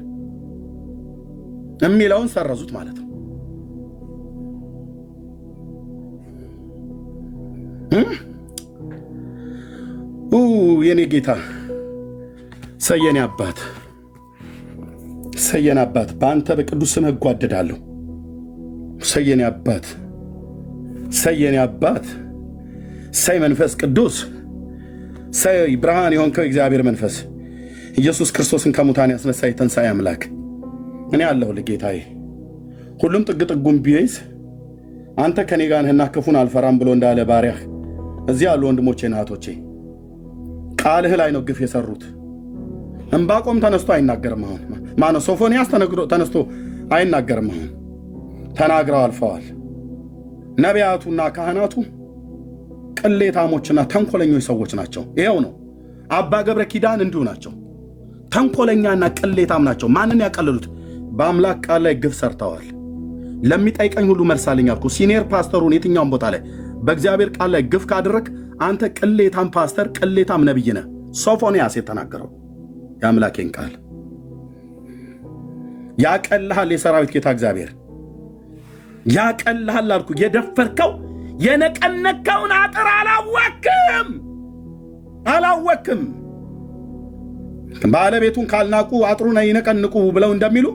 የሚለውን ሰረዙት ማለት ነው። የኔ ጌታ ሰየኔ አባት በአንተ በቅዱስ ስምህ እጓደዳለሁ። ሰየኔ አባት ሰይ መንፈስ ቅዱስ ሰይ ብርሃን የሆንከው እግዚአብሔር መንፈስ ኢየሱስ ክርስቶስን ከሙታን ያስነሳ የተንሳይ አምላክ እኔ አለሁልህ ጌታዬ። ሁሉም ጥግ ጥጉን ቢይዝ አንተ ከኔ ጋር ነህና ክፉን አልፈራም ብሎ እንዳለ ባሪያህ እዚህ ያሉ ወንድሞቼና እህቶቼ ቃልህ ላይ ነው ግፍ የሰሩት። ዕንባቆም ተነስቶ አይናገርም። አሁን ማነው ሶፎንያስ ተነስቶ አይናገርም። አሁን ተናግረው አልፈዋል። ነቢያቱና ካህናቱ ቅሌታሞችና ተንኮለኞች ሰዎች ናቸው። ይሄው ነው። አባ ገብረ ኪዳን እንዲሁ ናቸው። ተንኮለኛና ቅሌታም ናቸው። ማንን ያቀለሉት? በአምላክ ቃል ላይ ግፍ ሰርተዋል። ለሚጠይቀኝ ሁሉ መልሳለኝ አልኩ። ሲኒየር ፓስተሩን የትኛውን ቦታ ላይ በእግዚአብሔር ቃል ላይ ግፍ ካደረክ አንተ ቅሌታም ፓስተር፣ ቅሌታም ነብይ ነህ። ሶፎንያስ የተናገረው የአምላኬን ቃል ያቀልሃል። የሰራዊት ጌታ እግዚአብሔር ያቀልሃል አልኩ። የደፈርከው የነቀነቀውን አጥር አላወቅም። ባለቤቱን ካልናቁ አጥሩን ይነቀንቁ ብለው እንደሚሉ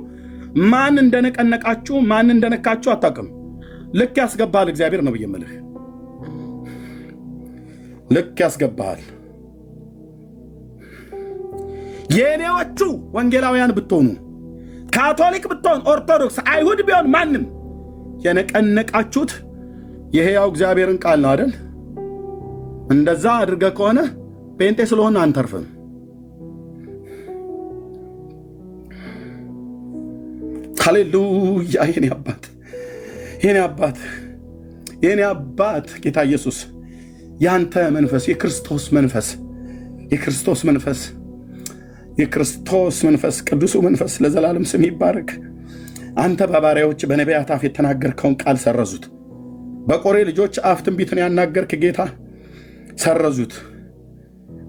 ማን እንደነቀነቃችሁ ማን እንደነካችሁ አታውቅም። ልክ ያስገባል እግዚአብሔር ነው ብየምልህ፣ ልክ ያስገባል። የኔዎቹ ወንጌላውያን ብትሆኑ፣ ካቶሊክ ብትሆን፣ ኦርቶዶክስ፣ አይሁድ ቢሆን ማንም የነቀነቃችሁት የሕያው እግዚአብሔርን ቃል ነው አይደል? እንደዛ አድርገህ ከሆነ ጴንጤ ስለሆነ አንተርፍም። ሃሌሉያ! የኔ አባት ጌታ ኢየሱስ፣ ያንተ መንፈስ፣ የክርስቶስ መንፈስ ቅዱሱ መንፈስ ለዘላለም ስም ይባረክ። አንተ በባሪያዎች በነቢያት አፍ የተናገርከውን ቃል ሰረዙት። በቆሬ ልጆች አፍ ትንቢትን ያናገርክ ጌታ ሰረዙት።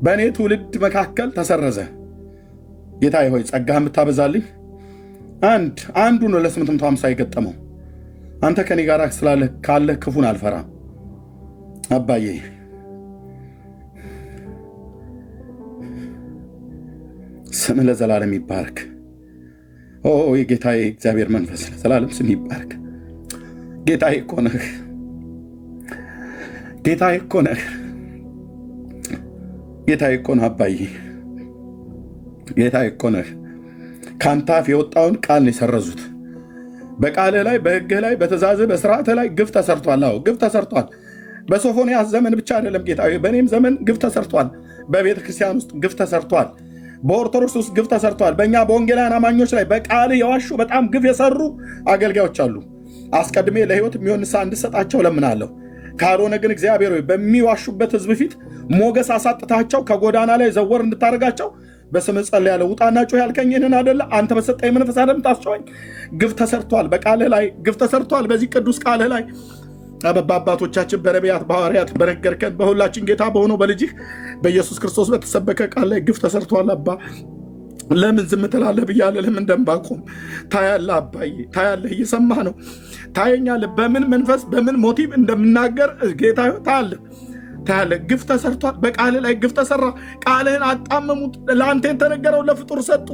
በእኔ ትውልድ መካከል ተሰረዘ። ጌታ ሆይ ጸጋህን ብታበዛልኝ አንዱ ነው ለ850 የገጠመው። አንተ ከኔ ጋር ስላለ ካለ ክፉን አልፈራም። አባዬ ስም ለዘላለም ይባረክ። የጌታዬ እግዚአብሔር መንፈስ ለዘላለም ስም ይባረክ። ጌታዬ እኮ ነህ። ጌታዬ እኮ ነህ አባዬ። ጌታዬ እኮ ነህ። ከአንተ አፍ የወጣውን ቃል ነው የሰረዙት። በቃልህ ላይ፣ በሕግህ ላይ፣ በትእዛዝህ፣ በስርዓትህ ላይ ግፍ ተሰርቷል። አዎ ግፍ ተሰርቷል። በሶፎንያስ ዘመን ብቻ አይደለም ጌታዬ፣ በእኔም ዘመን ግፍ ተሰርቷል። በቤተ ክርስቲያን ውስጥ ግፍ ተሰርቷል። በኦርቶዶክስ ውስጥ ግፍ ተሰርቷል። በእኛ በወንጌላውያን አማኞች ላይ በቃልህ የዋሹ በጣም ግፍ የሰሩ አገልጋዮች አሉ። አስቀድሜ ለሕይወት የሚሆን ንስሐ እንድሰጣቸው ለምናለሁ። ካልሆነ ግን እግዚአብሔር ሆይ በሚዋሹበት ሕዝብ ፊት ሞገስ አሳጥታቸው ከጎዳና ላይ ዘወር እንድታደርጋቸው በስምህ ጸልያለሁ። ውጣና ጩህ ያልከኝ ይህንን አይደለ? አንተ በሰጠኝ መንፈስ አይደል ታስጨዋኝ? ግፍ ተሰርቷል። በቃልህ ላይ ግፍ ተሰርቷል። በዚህ ቅዱስ ቃልህ ላይ በአባቶቻችን በነቢያት በሐዋርያት በነገርከን በሁላችን ጌታ በሆነው በልጅህ በኢየሱስ ክርስቶስ በተሰበከ ቃል ላይ ግፍ ተሰርቷል። አባ ለምን ዝም ትላለህ ብያለሁ። ለምን እንደምባቆም ታያለህ አባዬ፣ ታያለህ፣ እየሰማህ ነው። ታየኛለህ በምን መንፈስ በምን ሞቲቭ እንደምናገር ጌታ ታያለህ። ግፍ ተሰርቷል። በቃልህ ላይ ግፍ ተሰራ። ቃልህን አጣመሙት። ለአንተ የተነገረው ለፍጡር ሰጡ።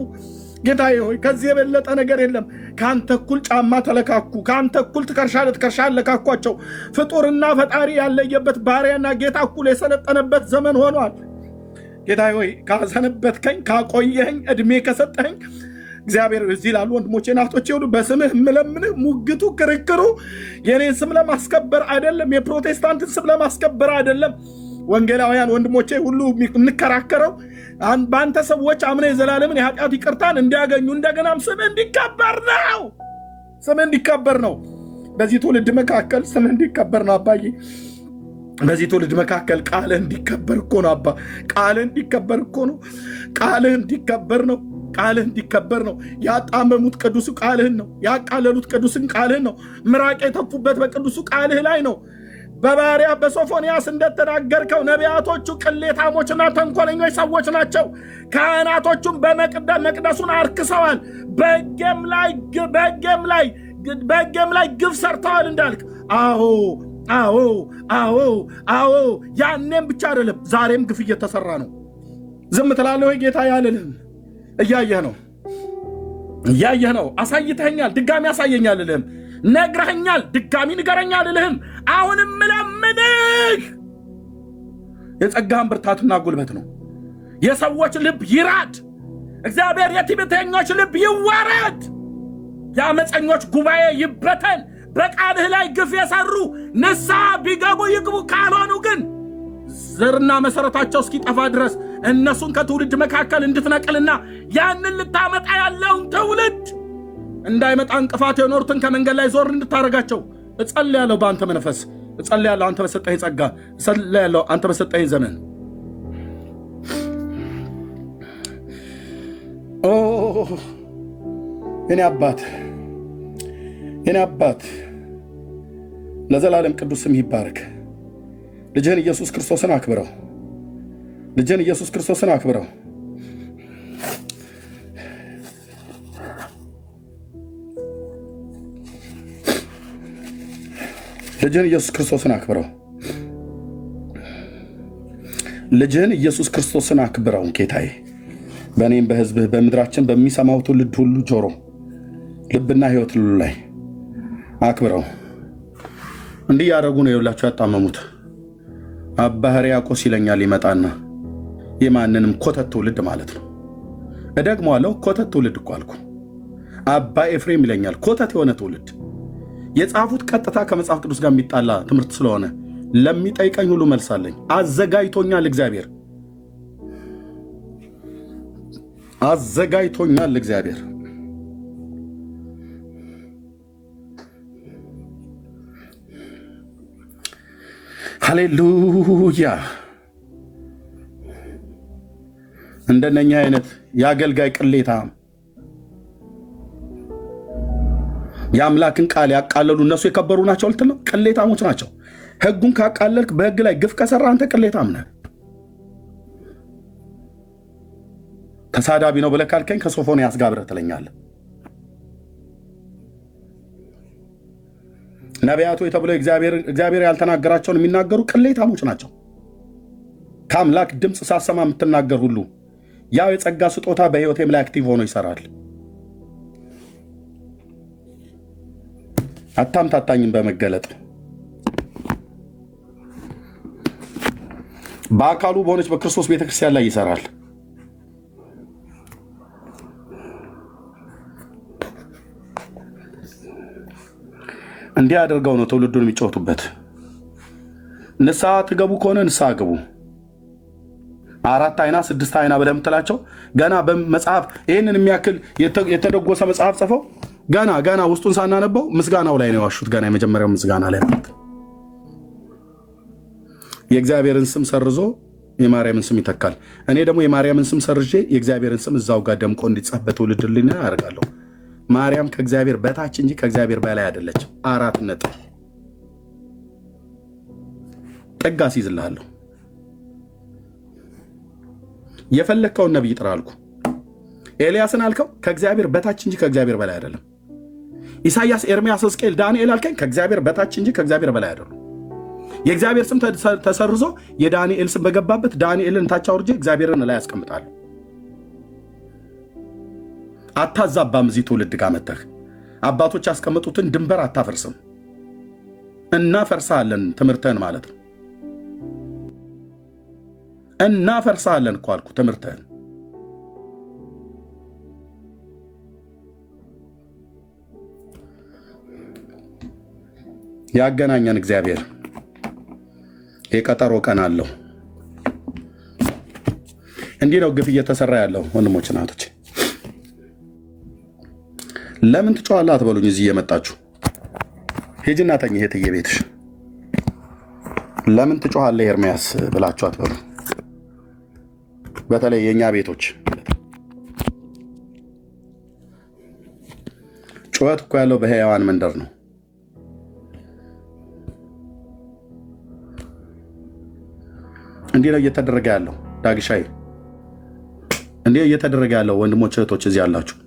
ጌታዬ ሆይ ከዚህ የበለጠ ነገር የለም። ከአንተ እኩል ጫማ ተለካኩ። ከአንተ እኩል ትከሻ ለትከሻ ለካኳቸው። ፍጡርና ፈጣሪ ያለየበት ባሪያና ጌታ እኩል የሰለጠነበት ዘመን ሆኗል። ጌታዬ ሆይ ካሰነበትከኝ፣ ካቆየኸኝ፣ ዕድሜ ከሰጠኸኝ እግዚአብሔር እዚህ ላሉ ወንድሞቼ ናቶቼ ሁሉ በስምህ የምለምንህ ሙግቱ፣ ክርክሩ የኔን ስም ለማስከበር አይደለም፣ የፕሮቴስታንትን ስም ለማስከበር አይደለም። ወንጌላውያን ወንድሞቼ ሁሉ እንከራከረው በአንተ ሰዎች አምነው የዘላለምን የኃጢአት ይቅርታን እንዲያገኙ እንደገናም ስምህ እንዲከበር ነው። በዚህ ትውልድ መካከል ስምህ እንዲከበር ነው አባዬ። በዚህ ትውልድ መካከል ቃልህ እንዲከበር እኮ ነው አባ። ቃልህ እንዲከበር እኮ ነው። ቃልህ እንዲከበር ነው። ያጣመሙት ቅዱሱ ቃልህን ነው። ያቃለሉት ቅዱስን ቃልህን ነው። ምራቅ የተፉበት በቅዱሱ ቃልህ ላይ ነው። በባሪያ በሶፎንያስ እንደተናገርከው ነቢያቶቹ ቅሌታሞችና ተንኮለኞች ሰዎች ናቸው። ካህናቶቹም መቅደሱን አርክሰዋል፣ በሕጌም ላይ ግፍ ሰርተዋል እንዳልክ። አዎ ያኔም ብቻ አይደለም ዛሬም ግፍ እየተሰራ ነው። ዝም ትላለህ ወይ ጌታ? ያልልህም እያየህ ነው። አሳይተኸኛል፣ ድጋሚ አሳየኛል ልልህም፣ ነግረኸኛል፣ ድጋሚ ንገረኛል ልልህም። አሁንም ምለምንህ የጸጋህን ብርታትና ጉልበት ነው። የሰዎች ልብ ይራድ፣ እግዚአብሔር የትዕቢተኞች ልብ ይዋረድ፣ የአመፀኞች ጉባኤ ይበተን። በቃልህ ላይ ግፍ የሰሩ ንስሐ ቢገቡ ይግቡ፣ ካልሆኑ ግን ዘርና መሰረታቸው እስኪጠፋ ድረስ እነሱን ከትውልድ መካከል እንድትነቅልና ያንን ልታመጣ ያለውን ትውልድ እንዳይመጣ እንቅፋት የኖሩትን ከመንገድ ላይ ዞር እንድታረጋቸው እጸልያለሁ። በአንተ መንፈስ እጸልያለሁ። አንተ በሰጠኸኝ ጸጋ እጸልያለሁ። አንተ በሰጠኸኝ ዘመን የኔ አባት ለዘላለም ቅዱስ ስም ይባረክ። ልጅህን ኢየሱስ ክርስቶስን አክብረው። ልጅህን ኢየሱስ ክርስቶስን አክብረው። ልጅህን ኢየሱስ ክርስቶስን አክብረው ጌታዬ። በእኔም በህዝብህ በምድራችን በሚሰማው ትውልድ ሁሉ ጆሮ ልብና ህይወት ሁሉ ላይ አክብረው። እንዲህ ያደረጉ ነው የሁላችሁ ያጣመሙት። አባ ሕርያቆስ ይለኛል ይመጣና የማንንም ኮተት ትውልድ ማለት ነው። እደግመዋለሁ፣ ኮተት ትውልድ እኮ አልኩ። አባ ኤፍሬም ይለኛል ኮተት የሆነ ትውልድ። የጻፉት ቀጥታ ከመጽሐፍ ቅዱስ ጋር የሚጣላ ትምህርት ስለሆነ ለሚጠይቀኝ ሁሉ መልሳለኝ። አዘጋጅቶኛል እግዚአብሔር፣ አዘጋጅቶኛል እግዚአብሔር። ሃሌሉያ። እንደነኛ አይነት የአገልጋይ ቅሌታ የአምላክን ቃል ያቃለሉ እነሱ የከበሩ ናቸው ልትል ነው? ቅሌታሞች ናቸው። ህጉን ካቃለልክ በህግ ላይ ግፍ ከሰራ አንተ ቅሌታም ነህ። ተሳዳቢ ነው ብለህ ካልከኝ ከሶፎንያስ ጋር አብረህ ትለኛለህ። ነቢያቱ ተብለው እግዚአብሔር ያልተናገራቸውን የሚናገሩ ቅሌታሞች ናቸው። ከአምላክ ድምፅ ሳሰማ የምትናገር ሁሉ ያው የጸጋ ስጦታ በህይወቴም ላይ አክቲቭ ሆኖ ይሰራል። አታምታታኝም በመገለጥ በአካሉ በሆነች በክርስቶስ ቤተክርስቲያን ላይ ይሰራል። እንዲህ አድርገው ነው ትውልዱን የሚጫወቱበት። ንስሐ ትገቡ ከሆነ ንስሐ ግቡ። 4 አይና 6 አይና ብለህ የምትላቸው ገና በመጽሐፍ ይህንን የሚያክል የተደጎሰ መጽሐፍ ጽፈው ገና ውስጡን ሳናነበው ምስጋናው ላይ ነው የዋሹት። ገና የመጀመሪያው ምስጋና ላይ ማለት የእግዚአብሔርን ስም ሰርዞ የማርያምን ስም ይተካል። እኔ ደግሞ የማርያምን ስም ሰርዤ የእግዚአብሔርን ስም እዛው ጋር ደምቆ እንዲጻፍ በትውልድ ልኝ ያደርጋለሁ። ማርያም ከእግዚአብሔር በታች እንጂ ከእግዚአብሔር በላይ አይደለችም። 4 ነጥብ ጠጋ ሲይዝልሃለሁ። የፈለግከውን ነቢይ ጥራ አልኩ። ኤልያስን አልከው ከእግዚአብሔር በታች እንጂ ከእግዚአብሔር በላይ አይደለም። ኢሳያስ፣ ኤርምያስ፣ ሕዝቅኤል፣ ዳንኤል አልከኝ ከእግዚአብሔር በታች እንጂ ከእግዚአብሔር በላይ አይደለም። የእግዚአብሔር ስም ተሰርዞ የዳንኤል ስም በገባበት ዳንኤልን ታች አውርጄ እግዚአብሔርን ላይ ያስቀምጣለሁ። አታዛባም። እዚህ ትውልድ ጋር መተህ አባቶች ያስቀመጡትን ድንበር አታፈርስም። እናፈርሳለን ትምህርትህን ማለት ነው። እናፈርሳለን እኮ አልኩ ትምህርትህን። ያገናኘን እግዚአብሔር የቀጠሮ ቀን አለው። እንዲህ ነው ግፍ እየተሰራ ያለው ወንድሞች እናቶች። ለምን ትጮኻለህ አትበሉኝ። እዚህ እየመጣችሁ ሂጂና ተኝ እህትዬ ቤትሽ። ለምን ትጮኻለህ ኤርምያስ ብላችሁ አትበሉ። በተለይ የእኛ ቤቶች ጩኸት እኮ ያለው በሕያዋን መንደር ነው። እንዲህ ነው እየተደረገ ያለው ዳግሻይ፣ እንዲህ እየተደረገ ያለው ወንድሞች እህቶች እዚህ ያላችሁ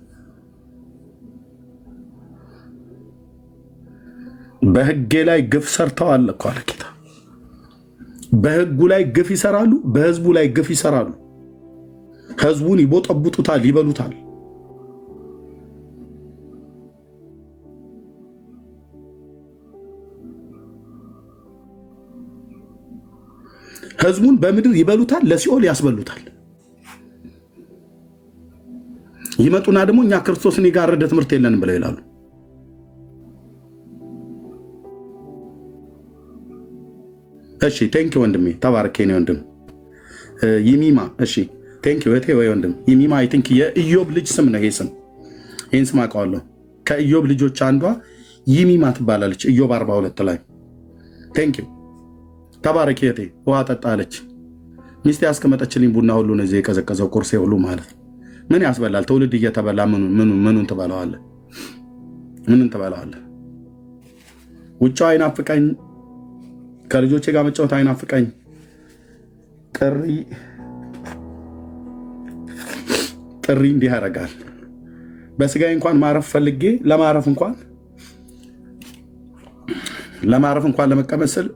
በሕጌ ላይ ግፍ ሰርተዋል እኮ አለ ጌታ። በሕጉ ላይ ግፍ ይሰራሉ፣ በሕዝቡ ላይ ግፍ ይሰራሉ። ሕዝቡን ይቦጠቡጡታል፣ ይበሉታል። ሕዝቡን በምድር ይበሉታል፣ ለሲኦል ያስበሉታል። ይመጡና ደግሞ እኛ ክርስቶስን የጋረደ ትምህርት የለንም ብለው ይላሉ። እሺ ቴንኪ ወንድሜ፣ ተባረክ የኔ ወንድም ይሚማ። እሺ ቴንኪ እህቴ ወይ ወንድም ይሚማ። አይ ቲንክ የኢዮብ ልጅ ስም ነው ይሄ ስም። ይህን ስም አውቀዋለሁ። ከኢዮብ ልጆች አንዷ ይሚማ ትባላለች። ኢዮብ 42 ላይ ቴንኪ ተባረክ እህቴ። ውሃ ጠጣ አለች ሚስቴ፣ ያስቀመጠችልኝ ቡና ሁሉ ነው የቀዘቀዘው ቁርሴ ሁሉ ማለት ምን ያስበላል? ትውልድ እየተበላ ምኑን ትበላዋለህ? ምንን ትበላዋለህ? ውጫው አይናፍቀኝ፣ ከልጆቼ ጋር መጫወት አይናፍቀኝ። ጥሪ እንዲህ ያደርጋል። በስጋዬ እንኳን ማረፍ ፈልጌ ለማረፍ እንኳን ለማረፍ እንኳን ለመቀመጥ ስል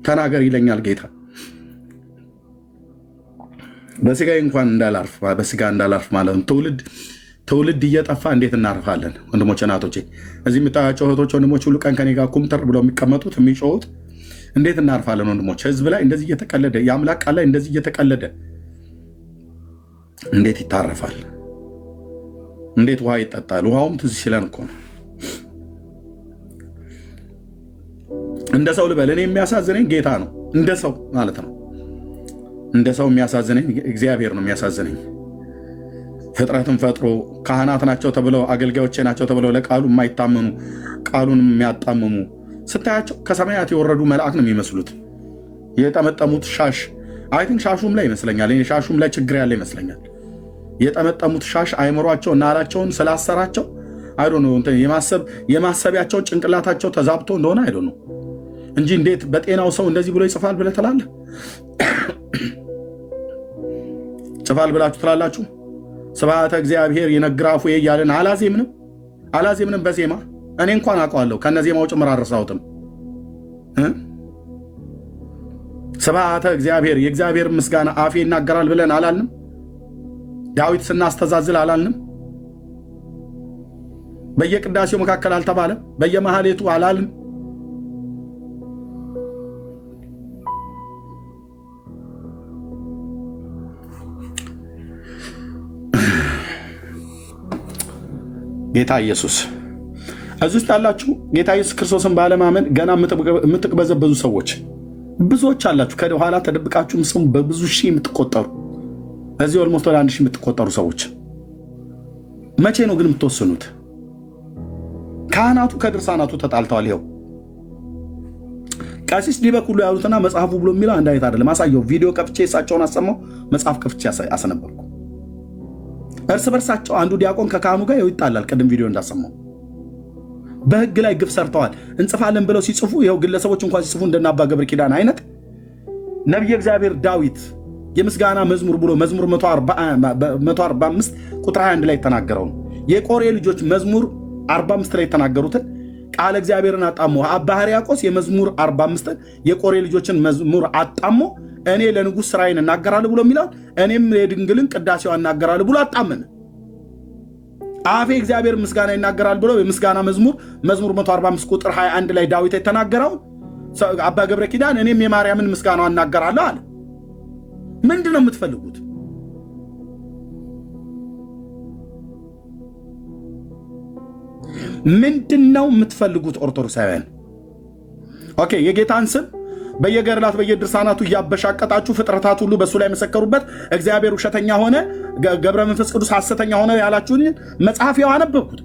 ተናገር ይለኛል ጌታ። በስጋዬ እንኳን እንዳላርፍ በስጋ እንዳላርፍ ማለት ነው። ትውልድ እየጠፋ እንዴት እናርፋለን? ወንድሞች እናቶቼ፣ እዚህ የምታያቸው እህቶች ወንድሞች ሁሉ ቀን ከኔ ጋር ኩምትር ብለው የሚቀመጡት የሚጮሁት እንዴት እናርፋለን? ወንድሞች ህዝብ ላይ እንደዚህ እየተቀለደ የአምላክ ቃል ላይ እንደዚህ እየተቀለደ እንዴት ይታረፋል? እንዴት ውሃ ይጠጣል? ውሃውም ትዝ ሲለን እኮ ነው። እንደ ሰው ልበል፣ እኔ የሚያሳዝነኝ ጌታ ነው። እንደ ሰው ማለት ነው። እንደ ሰው የሚያሳዝነኝ እግዚአብሔር ነው የሚያሳዝነኝ። ፍጥረትን ፈጥሮ ካህናት ናቸው ተብለው አገልጋዮቼ ናቸው ተብለው ለቃሉ የማይታመኑ ቃሉን የሚያጣምሙ ስታያቸው ከሰማያት የወረዱ መልአክ ነው የሚመስሉት። የጠመጠሙት ሻሽ አይ ቲንክ ሻሹም ላይ ይመስለኛል፣ ሻሹም ላይ ችግር ያለ ይመስለኛል። የጠመጠሙት ሻሽ አይምሯቸው እና አላቸውን ስላሰራቸው አይዶ ነው የማሰቢያቸው ጭንቅላታቸው ተዛብቶ እንደሆነ አይዶ ነው እንጂ እንዴት በጤናው ሰው እንደዚህ ብሎ ይጽፋል ብለህ ትላለህ? ጽፋል ብላችሁ ትላላችሁ? ስብሐተ እግዚአብሔር ይነግራፉ እያለን አላዜምንም በዜማ እኔ እንኳን አውቀዋለሁ ከነዜማው ጭምር አልረሳሁትም። ስብሐተ እግዚአብሔር የእግዚአብሔር ምስጋና አፌ ይናገራል ብለን አላልንም? ዳዊት ስናስተዛዝል አላልንም? በየቅዳሴው መካከል አልተባለም? በየመሃሌቱ አላልንም? ጌታ ኢየሱስ እዚህ ውስጥ ያላችሁ ጌታ ኢየሱስ ክርስቶስን ባለማመን ገና የምትቅበዘበዙ ሰዎች ብዙዎች አላችሁ። ከኋላ ተደብቃችሁ ስሙ በብዙ ሺህ የምትቆጠሩ እዚህ ኦልሞስት ወደ 1 ሺህ የምትቆጠሩ ሰዎች መቼ ነው ግን የምትወስኑት? ካህናቱ ከድርሳናቱ ተጣልተዋል። ይኸው ቀሲስ ዲበክ ሁሉ ያሉትና መጽሐፉ ብሎ የሚለው አንድ አይነት አይደለም። አሳየው። ቪዲዮ ከፍቼ እሳቸውን አሰማው፣ መጽሐፍ ከፍቼ አስነበርኩ። እርስ በርሳቸው አንዱ ዲያቆን ከካህኑ ጋር ይጣላል። ቅድም ቪዲዮ እንዳሰማው በህግ ላይ ግፍ ሰርተዋል እንጽፋለን ብለው ሲጽፉ ይኸው ግለሰቦች እንኳን ሲጽፉ እንደና አባ ገብረ ኪዳን አይነት ነቢየ እግዚአብሔር ዳዊት የምስጋና መዝሙር ብሎ መዝሙር 145 ቁጥር 21 ላይ ተናገረው ነው። የቆሬ ልጆች መዝሙር 45 ላይ ተናገሩትን ቃል እግዚአብሔርን አጣሞ አባ ሕርያቆስ የመዝሙር 45 የቆሬ ልጆችን መዝሙር አጣሞ እኔ ለንጉሥ ስራዬን እናገራለሁ ብሎ የሚላል እኔም የድንግልን ቅዳሴዋ እናገራለሁ ብሎ አጣመነ። አፌ እግዚአብሔር ምስጋና ይናገራል ብሎ የምስጋና መዝሙር 145 ቁጥር 21 ላይ ዳዊት የተናገረው አባ ገብረ ኪዳን እኔም የማርያምን ምስጋና እናገራለሁ አለ። ምንድነው የምትፈልጉት? ምንድነው የምትፈልጉት? ኦርቶዶክሳውያን ኦኬ፣ የጌታን ስም በየገድላት በየድርሳናቱ እያበሻቀጣችሁ ፍጥረታት ሁሉ በእሱ ላይ መሰከሩበት፣ እግዚአብሔር ውሸተኛ ሆነ፣ ገብረ መንፈስ ቅዱስ ሐሰተኛ ሆነ ያላችሁን መጽሐፍ ያው አነበብኩት።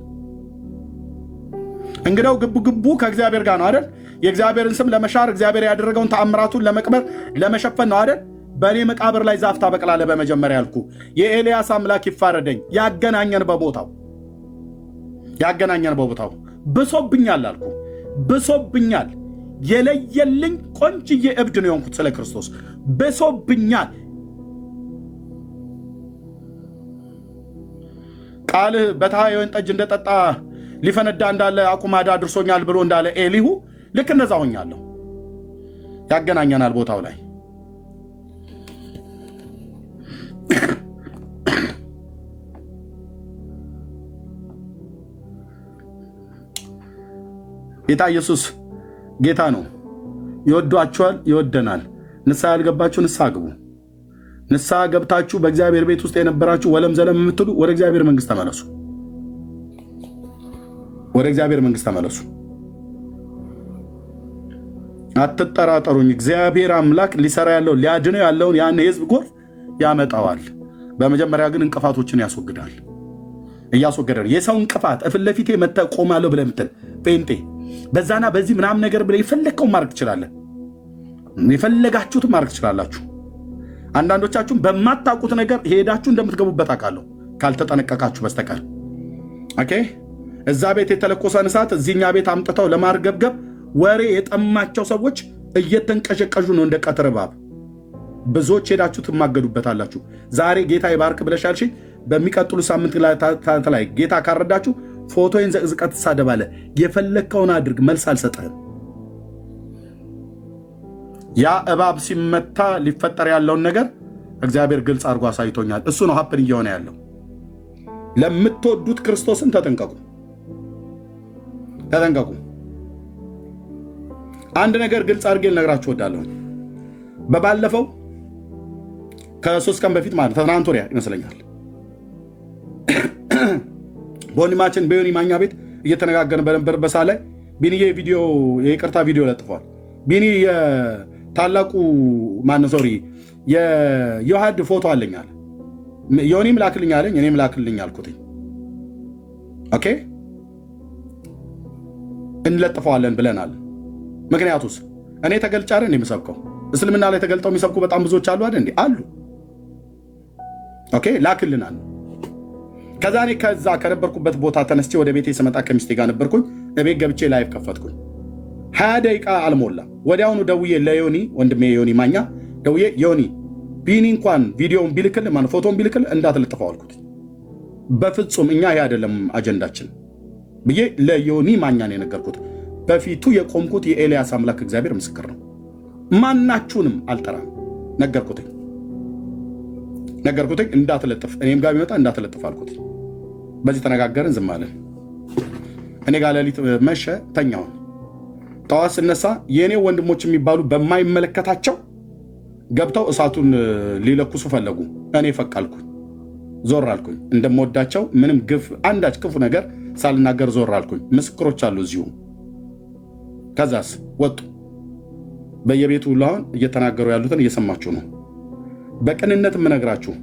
እንግዲያው ግቡ ከእግዚአብሔር ጋር ነው አይደል? የእግዚአብሔርን ስም ለመሻር እግዚአብሔር ያደረገውን ተአምራቱን ለመቅበር ለመሸፈን ነው አይደል? በእኔ መቃብር ላይ ዛፍ ታበቅላለህ በመጀመሪያ ያልኩ የኤልያስ አምላክ ይፋረደኝ። ያገናኘን በቦታው ብሶብኛል አልኩ። ብሶብኛል የለየልኝ ቆንጅዬ እብድ ነው የሆንኩት ስለ ክርስቶስ ብሶብኛል። ቃልህ በታሃ የወይን ጠጅ እንደጠጣ ሊፈነዳ እንዳለ አቁማዳ አድርሶኛል ብሎ እንዳለ ኤሊሁ ልክ እንደዛ ሆኛለሁ። ያገናኘናል ቦታው ላይ ጌታ ኢየሱስ ጌታ ነው። ይወዷችኋል፣ ይወደናል። ንስሐ ያልገባችሁ ንስሐ ግቡ። ንስሐ ገብታችሁ በእግዚአብሔር ቤት ውስጥ የነበራችሁ ወለም ዘለም የምትሉ ወደ እግዚአብሔር መንግስት ተመለሱ። ወደ እግዚአብሔር መንግስት ተመለሱ። አትጠራጠሩኝ። እግዚአብሔር አምላክ ሊሰራ ያለው ሊያድነው ያለውን ያን የህዝብ ጎርፍ ያመጣዋል። በመጀመሪያ ግን እንቅፋቶችን ያስወግዳል። እያስወገደ የሰው እንቅፋት እፊት ለፊቴ መጥተህ ቆማለሁ ብለህ የምትል ጴንጤ በዛና በዚህ ምናምን ነገር ብለህ የፈለግከውን ማድረግ ትችላለህ። የፈለጋችሁትን ማድረግ ትችላላችሁ። አንዳንዶቻችሁም በማታውቁት ነገር ሄዳችሁ እንደምትገቡበት አውቃለሁ፣ ካልተጠነቀቃችሁ በስተቀር። ኦኬ፣ እዛ ቤት የተለኮሰን እሳት እዚህኛ ቤት አምጥተው ለማርገብገብ ወሬ የጠማቸው ሰዎች እየተንቀሸቀሹ ነው እንደ ቀትር እባብ። ብዙዎች ሄዳችሁ ትማገዱበታላችሁ። ዛሬ ጌታ ይባርክ ብለሻል። እሺ፣ በሚቀጥሉ ሳምንት ላይ ጌታ ካረዳችሁ ፎቶዬን ዘቅዝቀህ ትሳደባለህ። የፈለግከውን አድርግ፣ መልስ አልሰጠህም። ያ እባብ ሲመታ ሊፈጠር ያለውን ነገር እግዚአብሔር ግልጽ አድርጎ አሳይቶኛል። እሱ ነው ሀፕን እየሆነ ያለው። ለምትወዱት ክርስቶስን ተጠንቀቁ፣ ተጠንቀቁ። አንድ ነገር ግልጽ አድርጌ ልነግራችሁ እወዳለሁ። በባለፈው ከ3 ቀን በፊት ማለት ትናንት ወዲያ ይመስለኛል በወንድማችን በዮኒ ማኛ ቤት እየተነጋገርን በነበረበት ሰዓት ላይ ቢኒዬ ቪዲዮ የይቅርታ ቪዲዮ ለጥፏል። ቢኒ የታላቁ ሶሪ የዮሐድ ፎቶ አለኝ አለ። ዮኒም ላክልኝ አለኝ፣ እኔም ላክልኝ አልኩትኝ። ኦኬ እንለጥፈዋለን ብለናል። ምክንያቱስ እኔ ተገልጬ አይደል የምሰብከው? እስልምና ላይ ተገልጠው የሚሰብኩ በጣም ብዙዎች አሉ አይደል እንዴ? አሉ። ኦኬ ላክልናል። ከዛ እኔ ከዛ ከነበርኩበት ቦታ ተነስቼ ወደ ቤቴ ስመጣ ከሚስቴ ጋር ነበርኩኝ። እቤት ገብቼ ላይቭ ከፈትኩኝ። 20 ደቂቃ አልሞላ ወዲያውኑ ደውዬ ለዮኒ ወንድሜ ዮኒ ማኛ ደውዬ ዮኒ ቢኒ እንኳን ቪዲዮውን ቢልክል ማለት ፎቶውን ቢልክል እንዳትለጥፈው አልኩት። በፍጹም እኛ ይሄ አይደለም አጀንዳችን ብዬ ለዮኒ ማኛ ነው የነገርኩት። በፊቱ የቆምኩት የኤልያስ አምላክ እግዚአብሔር ምስክር ነው። ማናችሁንም አልጠራም። ነገርኩትኝ እንዳትለጥፍ፣ እኔም ጋር ቢመጣ እንዳትለጥፍ አልኩት። በዚህ ተነጋገርን፣ ዝም አለን። እኔ ጋር ሌሊት መሸ፣ ተኛውን። ጠዋት ስነሳ የእኔ ወንድሞች የሚባሉ በማይመለከታቸው ገብተው እሳቱን ሊለኩሱ ፈለጉ። እኔ ፈቃልኩኝ፣ ዞር አልኩኝ። እንደምወዳቸው ምንም ግፍ አንዳች ክፉ ነገር ሳልናገር ዞር አልኩኝ። ምስክሮች አሉ እዚሁ። ከዛስ ወጡ። በየቤቱ ሁሉ አሁን እየተናገሩ ያሉትን እየሰማችሁ ነው። በቅንነት የምነግራችሁ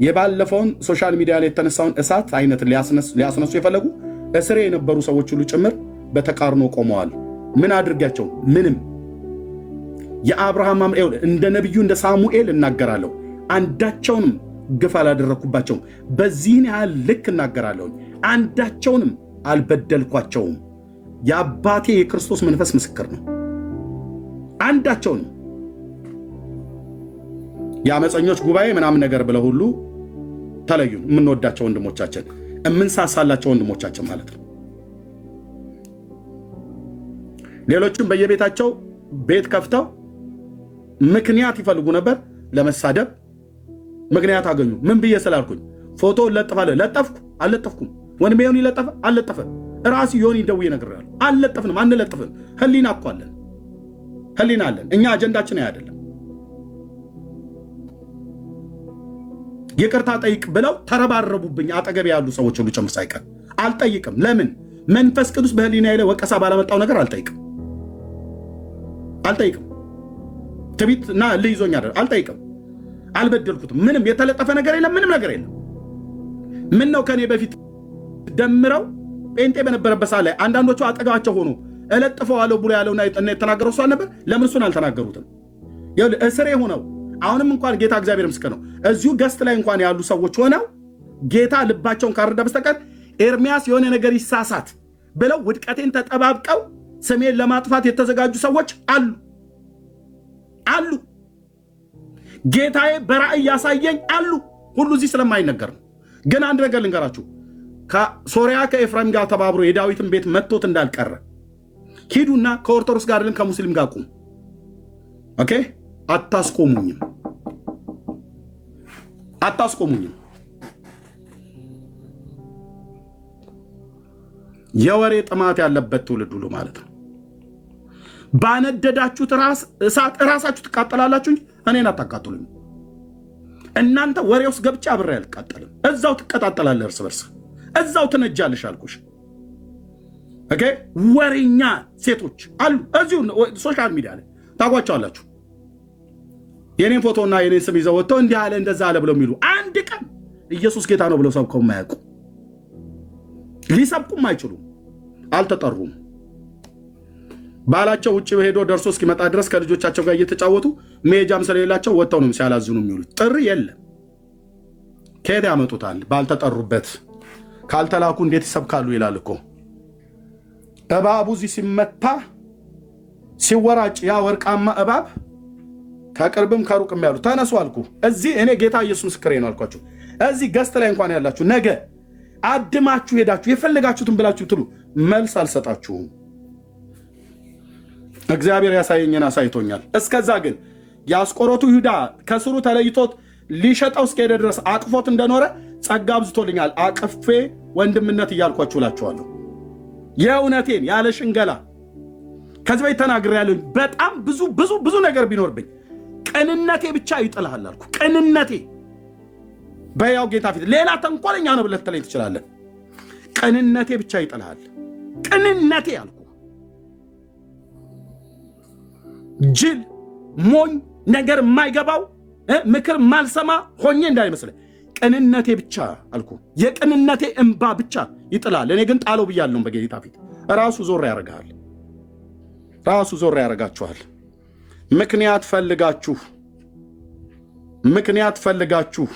የባለፈውን ሶሻል ሚዲያ ላይ የተነሳውን እሳት አይነት ሊያስነሱ የፈለጉ እስሬ የነበሩ ሰዎች ሁሉ ጭምር በተቃርኖ ቆመዋል። ምን አድርጋቸው? ምንም። የአብርሃም አምኤል እንደ ነቢዩ እንደ ሳሙኤል እናገራለሁ። አንዳቸውንም ግፍ አላደረግኩባቸውም። በዚህን ያህል ልክ እናገራለሁ። አንዳቸውንም አልበደልኳቸውም። የአባቴ የክርስቶስ መንፈስ ምስክር ነው። አንዳቸውንም የአመፀኞች ጉባኤ ምናምን ነገር ብለው ሁሉ ተለዩን። የምንወዳቸው ወንድሞቻችን፣ የምንሳሳላቸው ወንድሞቻችን ማለት ነው። ሌሎችም በየቤታቸው ቤት ከፍተው ምክንያት ይፈልጉ ነበር ለመሳደብ። ምክንያት አገኙ። ምን ብዬ ስላልኩኝ ፎቶ ለጥፋለሁ። ለጠፍኩ? አልለጠፍኩም። ወንድሜ ዮኒ ለጠፈ? አልለጠፈ። ራሱ ዮኒ ደውዬ ነግሬያለሁ። አልለጠፍንም፣ አንለጥፍም። ህሊና እኮ አለን፣ ህሊና አለን። እኛ አጀንዳችን አይደለም። ይቅርታ ጠይቅ ብለው ተረባረቡብኝ። አጠገቤ ያሉ ሰዎች ሁሉ ጭምር ሳይቀር አልጠይቅም። ለምን? መንፈስ ቅዱስ በህሊናዬ ላይ ወቀሳ ባላመጣው ነገር አልጠይቅም። ትቢት እና ልይዞኝ አይደል? አልጠይቅም። አልበደልኩትም። ምንም የተለጠፈ ነገር የለም። ምንም ነገር የለም። ምን ነው ከኔ በፊት ደምረው ጴንጤ በነበረበት ሰዓት ላይ አንዳንዶቹ አጠገባቸው ሆኖ እለጥፈዋለሁ ብሎ ያለውና የተናገረው እሱ አልነበር? ለምን እሱን አልተናገሩትም? እስሬ ሆነው አሁንም እንኳን ጌታ እግዚአብሔር ምስክር ነው። እዚሁ ገስት ላይ እንኳን ያሉ ሰዎች ሆነው ጌታ ልባቸውን ካረዳ በስተቀር ኤርሚያስ የሆነ ነገር ይሳሳት ብለው ውድቀቴን ተጠባብቀው ስሜን ለማጥፋት የተዘጋጁ ሰዎች አሉ። ጌታዬ በራእይ ያሳየኝ አሉ። ሁሉ እዚህ ስለማይነገር ነው። ግን አንድ ነገር ልንገራችሁ። ከሶሪያ ከኤፍራይም ጋር ተባብሮ የዳዊትን ቤት መጥቶት እንዳልቀረ ሂዱና ከኦርቶዶክስ ጋር አይደለም ከሙስሊም ጋር ቁሙ። ኦኬ? አታስቆሙኝም። የወሬ ጥማት ያለበት ትውልድ ሁሉ ማለት ነው። ባነደዳችሁት እሳት ራሳችሁ ትቃጠላላችሁ እንጂ እኔን አታቃጥሉኝ። እናንተ ወሬ ውስጥ ገብቼ አብሬ አልቃጠልም። እዛው ትቀጣጠላለህ፣ እርስ በርስ እዛው ትነጃለሽ አልኩሽ። ኦኬ? ወሬኛ ሴቶች አሉ እዚሁ ሶሻል ሚዲያ ላይ ታጓቸዋላችሁ። የኔን ፎቶና የኔን ስም ይዘው ወጥተው እንዲህ አለ እንደዛ አለ ብለው የሚሉ አንድ ቀን ኢየሱስ ጌታ ነው ብለው ሰብከው የማያውቁ ሊሰብኩም አይችሉም። አልተጠሩም። ባላቸው ውጭ ሄዶ ደርሶ እስኪመጣ ድረስ ከልጆቻቸው ጋር እየተጫወቱ መሄጃም ስለሌላቸው ወጥተው ነው ሲያላዝኑ የሚውሉት። ጥሪ የለም። ከየት ያመጡታል? ባልተጠሩበት ካልተላኩ እንዴት ይሰብካሉ ይላል እኮ። እባቡ እዚህ ሲመታ ሲወራጭ ያ ወርቃማ እባብ ከቅርብም ከሩቅም ያሉ ተነሱ አልኩ። እዚህ እኔ ጌታ ኢየሱስ ምስክሬ ነው አልኳችሁ። እዚህ ገስት ላይ እንኳን ያላችሁ ነገ አድማችሁ ሄዳችሁ የፈለጋችሁትን ብላችሁ ትሉ መልስ አልሰጣችሁም። እግዚአብሔር ያሳየኝን አሳይቶኛል። እስከዛ ግን የአስቆሮቱ ይሁዳ ከስሩ ተለይቶት ሊሸጠው እስከሄደ ድረስ አቅፎት እንደኖረ ጸጋ አብዝቶልኛል። አቅፌ ወንድምነት እያልኳችሁ እላችኋለሁ። የእውነቴን ያለ ሽንገላ ከዚህ በፊት ተናግሬያለሁ። በጣም ብዙ ነገር ቢኖርብኝ ቅንነቴ ብቻ ይጥልሃል አልኩ። ቅንነቴ በያው ጌታ ፊት ሌላ ተንኮለኛ ነው ብለህ ትለኝ ትችላለህ። ቅንነቴ ብቻ ይጥልሃል። ቅንነቴ አልኩ። ጅል ሞኝ ነገር የማይገባው ምክር ማልሰማ ሆኜ እንዳይመስልህ። ቅንነቴ ብቻ አልኩ። የቅንነቴ እንባ ብቻ ይጥላል። እኔ ግን ጣለው ብያለሁ በጌታ ፊት። ራሱ ዞር ያደርጋል። ራሱ ዞር ያደርጋችኋል። ምክንያት ፈልጋችሁ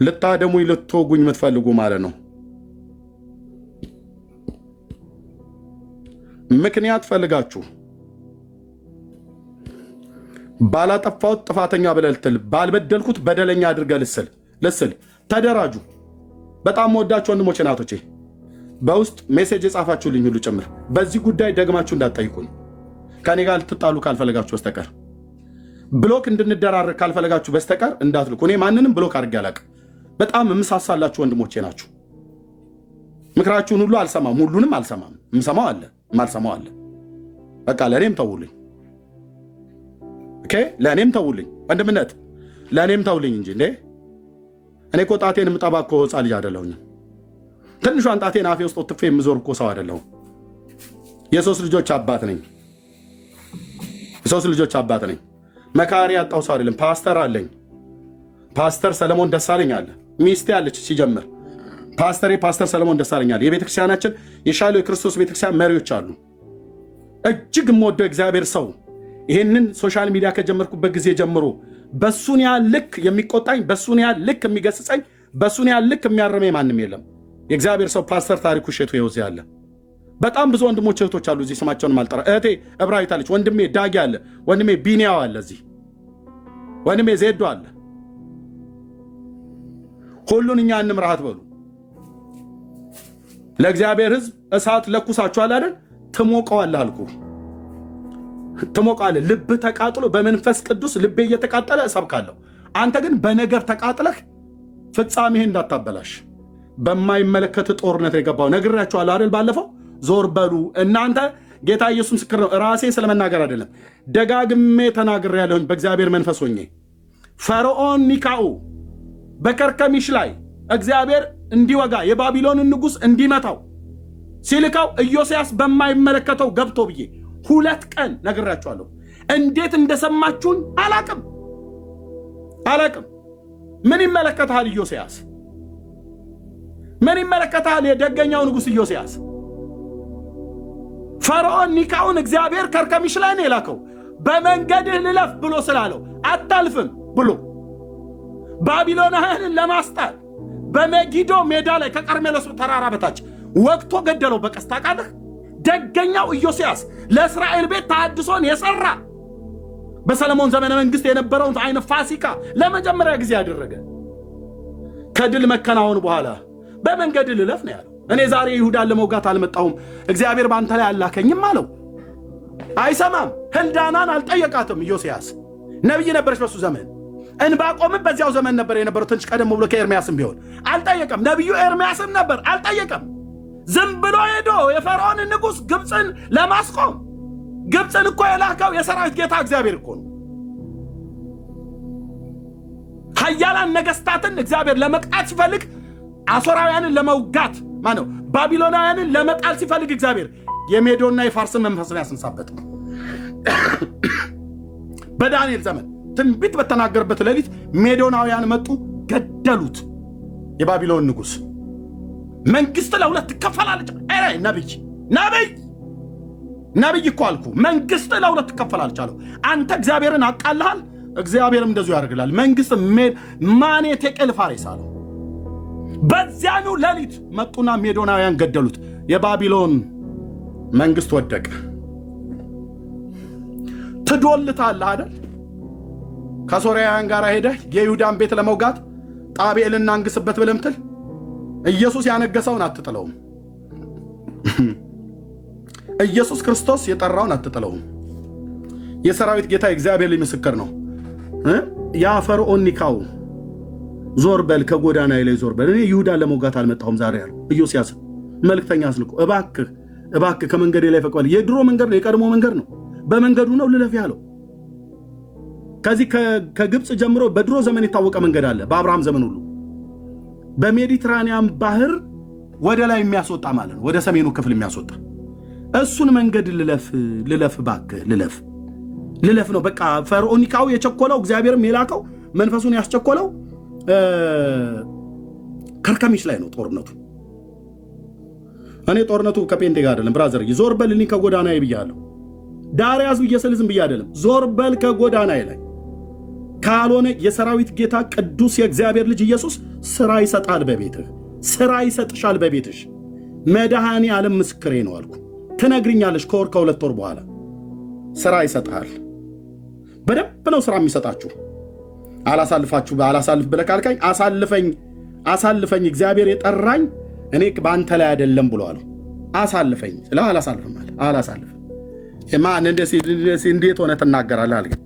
ልታደሙኝ ልትወጉኝ የምትፈልጉ ማለት ነው። ምክንያት ፈልጋችሁ ባላጠፋሁት ጥፋተኛ ብለህ ልትል፣ ባልበደልኩት በደለኛ አድርገህ ልስል ተደራጁ። በጣም ወዳችሁ ወንድሞቼ ናቶቼ፣ በውስጥ ሜሴጅ የጻፋችሁልኝ ሁሉ ጭምር በዚህ ጉዳይ ደግማችሁ እንዳትጠይቁኝ። ከኔ ጋር ልትጣሉ ካልፈለጋችሁ በስተቀር ብሎክ እንድንደራረግ ካልፈለጋችሁ በስተቀር እንዳትልኩ። እኔ ማንንም ብሎክ አድርጌ አላውቅም። በጣም የምሳሳላችሁ ወንድሞቼ ናችሁ። ምክራችሁን ሁሉ አልሰማም፣ ሁሉንም አልሰማም። የምሰማው አለ፣ የማልሰማው አለ። በቃ ለእኔም ተውልኝ። ኦኬ፣ ለእኔም ተውልኝ። ወንድምነት ለእኔም ተውልኝ እንጂ እንዴ እኔ እኮ ጣቴን የምጠባ እኮ ሕፃን ልጅ አይደለሁኝም። ትንሿን ጣቴን አፌ ውስጥ ወጥፌ የምዞር እኮ ሰው አይደለሁም። የሶስት ልጆች አባት ነኝ። መካሪ ያጣው ሰው አይደለም። ፓስተር አለኝ። ፓስተር ሰለሞን ደሳለኝ አለ። ሚስቴ አለች። ሲጀምር ፓስተር ሰለሞን ደሳለኝ አለ። የቤተክርስቲያናችን የሻለው የክርስቶስ ቤተክርስቲያን መሪዎች አሉ። እጅግ የምወደው እግዚአብሔር ሰው ይህንን ሶሻል ሚዲያ ከጀመርኩበት ጊዜ ጀምሮ በሱን ያህል ልክ የሚቆጣኝ፣ በሱን ያህል ልክ የሚገስጸኝ፣ በሱን ያህል ልክ የሚያረመኝ ማንም የለም። የእግዚአብሔር ሰው ፓስተር ታሪኩ ሼቱ ይወዝ ያለ። በጣም ብዙ ወንድሞች እህቶች አሉ። እዚህ ስማቸውን ማልጠራ እህቴ እብራዊት አለች። ወንድሜ ዳጊ አለ። ወንድሜ ቢኒያው አለ። እዚህ ወንድሜ ዜዶ አለ። ሁሉን እኛ እንምራሃት በሉ። ለእግዚአብሔር ሕዝብ እሳት ለኩሳችኋል አይደል? ትሞቀዋለህ አልኩ። ትሞቃለህ። ልብ ተቃጥሎ በመንፈስ ቅዱስ ልቤ እየተቃጠለ እሰብካለሁ። አንተ ግን በነገር ተቃጥለህ ፍጻሜህን እንዳታበላሽ። በማይመለከት ጦርነት የገባው ነግራችኋለሁ አይደል? ባለፈው ዞር በሉ እናንተ። ጌታ ኢየሱስ ምስክር ነው። ራሴ ስለመናገር አይደለም፣ ደጋግሜ ተናግሬያለሁኝ በእግዚአብሔር መንፈስ ሆኜ። ፈርዖን ኒካኡ በከርከሚሽ ላይ እግዚአብሔር እንዲወጋ የባቢሎንን ንጉሥ እንዲመታው ሲልካው ኢዮስያስ በማይመለከተው ገብቶ ብዬ 2 ቀን ነግራችኋለሁ። እንዴት እንደሰማችሁን አላቅም። ምን ይመለከታል ኢዮስያስ? ምን ይመለከታል የደገኛው ንጉሥ ኢዮስያስ? ፈርዖን ኒካውን እግዚአብሔር ከርከሚሽ ላይ ነው የላከው በመንገድህ ልለፍ ብሎ ስላለው አታልፍም ብሎ ባቢሎናውያንን ለማስጣል በመጊዶ ሜዳ ላይ ከቀርሜሎስ ተራራ በታች ወቅቶ ገደለው በቀስታ ቃልህ። ደገኛው ኢዮስያስ ለእስራኤል ቤት ተሐድሶን የሰራ በሰለሞን ዘመነ መንግስት የነበረውን አይነ ፋሲካ ለመጀመሪያ ጊዜ ያደረገ ከድል መከናወን በኋላ በመንገድ ልለፍ ነው ያለው። እኔ ዛሬ ይሁዳን ለመውጋት አልመጣሁም፣ እግዚአብሔር ባንተ ላይ አላከኝም አለው። አይሰማም። ህልዳናን አልጠየቃትም። ኢዮስያስ ነብይ ነበረች በሱ ዘመን። እንባቆምም በዚያው ዘመን ነበር የነበረው፣ ትንሽ ቀደም ብሎ ከኤርሚያስም ቢሆን አልጠየቀም። ነብዩ ኤርሚያስም ነበር፣ አልጠየቀም። ዝም ብሎ ሄዶ የፈርዖንን ንጉሥ ግብፅን ለማስቆም። ግብፅን እኮ የላከው የሰራዊት ጌታ እግዚአብሔር እኮ ነው። ኃያላን ነገስታትን እግዚአብሔር ለመቅጣት ሲፈልግ፣ አሦራውያንን ለመውጋት ማነው ባቢሎናውያንን ለመጣል ሲፈልግ እግዚአብሔር የሜዶና የፋርስን መንፈስን ያስነሳበት። በዳንኤል ዘመን ትንቢት በተናገረበት ሌሊት ሜዶናውያን መጡ፣ ገደሉት የባቢሎን ንጉሥ። መንግስት ለሁለት ትከፈላለች። ነብይ እኮ አልኩ። መንግስት ለሁለት ትከፈላለች አለው። አንተ እግዚአብሔርን አቃልሃል፣ እግዚአብሔርም እንደዚሁ ያደርግላል። መንግስት ማኔ ቴቄል ፋሬስ አለው። በዚያኑ ሌሊት መጡና ሜዶናውያን ገደሉት። የባቢሎን መንግስት ወደቀ። ትዶልታለህ አይደል? ከሶርያውያን ጋር ሄደህ የይሁዳን ቤት ለመውጋት ጣቤልን አንግስበት ብለህ ምትል ኢየሱስ ያነገሰውን አትጥለውም። ኢየሱስ ክርስቶስ የጠራውን አትጥለውም። የሰራዊት ጌታ እግዚአብሔር ልጅ ምስክር ነው። ያ ፈርዖን ኒካው ዞር በል ከጎዳና ላይ ዞር በል፣ እኔ ይሁዳን ለመውጋት አልመጣሁም ዛሬ ያለው ኢዮስያስ መልክተኛ አስልኮ እባክህ ከመንገዴ ላይ ፈቅ በል። የድሮ መንገድ ነው፣ የቀድሞ መንገድ ነው፣ በመንገዱ ነው ልለፍ ያለው። ከዚህ ከግብፅ ጀምሮ በድሮ ዘመን የታወቀ መንገድ አለ፣ በአብርሃም ዘመን ሁሉ በሜዲትራኒያን ባህር ወደ ላይ የሚያስወጣ ማለት ነው፣ ወደ ሰሜኑ ክፍል የሚያስወጣ እሱን መንገድ ልለፍ እባክህ ልለፍ ነው። በቃ ፈርዖኒካው የቸኮለው እግዚአብሔርም የላከው መንፈሱን ያስቸኮለው ከርከሚሽ ላይ ነው ጦርነቱ። እኔ ጦርነቱ ከጴንጤ ጋር አይደለም ብራዘር። ዞር በል እኔ ከጎዳናዬ ብያለሁ። ዳር ያዝ ብዬ ስል ዝም ብዬ አይደለም። ዞር በል ከጎዳናዬ ላይ ካልሆነ የሰራዊት ጌታ ቅዱስ የእግዚአብሔር ልጅ ኢየሱስ ስራ ይሰጣል በቤትህ፣ ስራ ይሰጥሻል በቤትሽ። መድኃኔ ዓለም ምስክሬ ነው አልኩ። ትነግርኛለሽ ከወር ከሁለት ወር በኋላ ስራ ይሰጣል። በደንብ ነው ስራ የሚሰጣችሁ። አላሳልፍ ብለህ ካልከኝ አሳልፈኝ እግዚአብሔር የጠራኝ እኔ በአንተ ላይ አይደለም ብሏል። አሳልፈኝ ስለ አላሳልፍም ማን እንዴት ሆነ ትናገራለህ አልከኝ።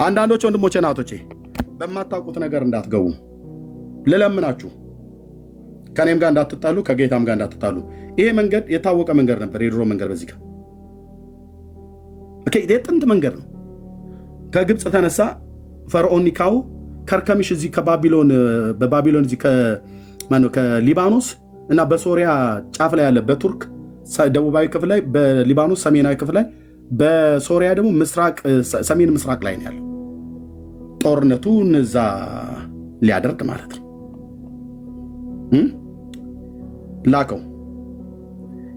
አንዳንዶች ወንድሞቼ ናቶቼ በማታውቁት ነገር እንዳትገቡ ልለምናችሁ። ከኔም ጋር እንዳትጣሉ፣ ከጌታም ጋር እንዳትጣሉ። ይሄ መንገድ የታወቀ መንገድ ነበር፣ የድሮ መንገድ በዚህ ጋር የጥንት መንገድ ነው። ከግብፅ ተነሳ ፈርዖን ኒካው ከርከሚሽ እዚህ በባቢሎን እዚህ ከሊባኖስ እና በሶሪያ ጫፍ ላይ ያለ በቱርክ ደቡባዊ ክፍል ላይ፣ በሊባኖስ ሰሜናዊ ክፍል ላይ፣ በሶሪያ ደግሞ ሰሜን ምስራቅ ላይ ነው ያለው። ጦርነቱን እዛ ሊያደርግ ማለት ነው ላከው።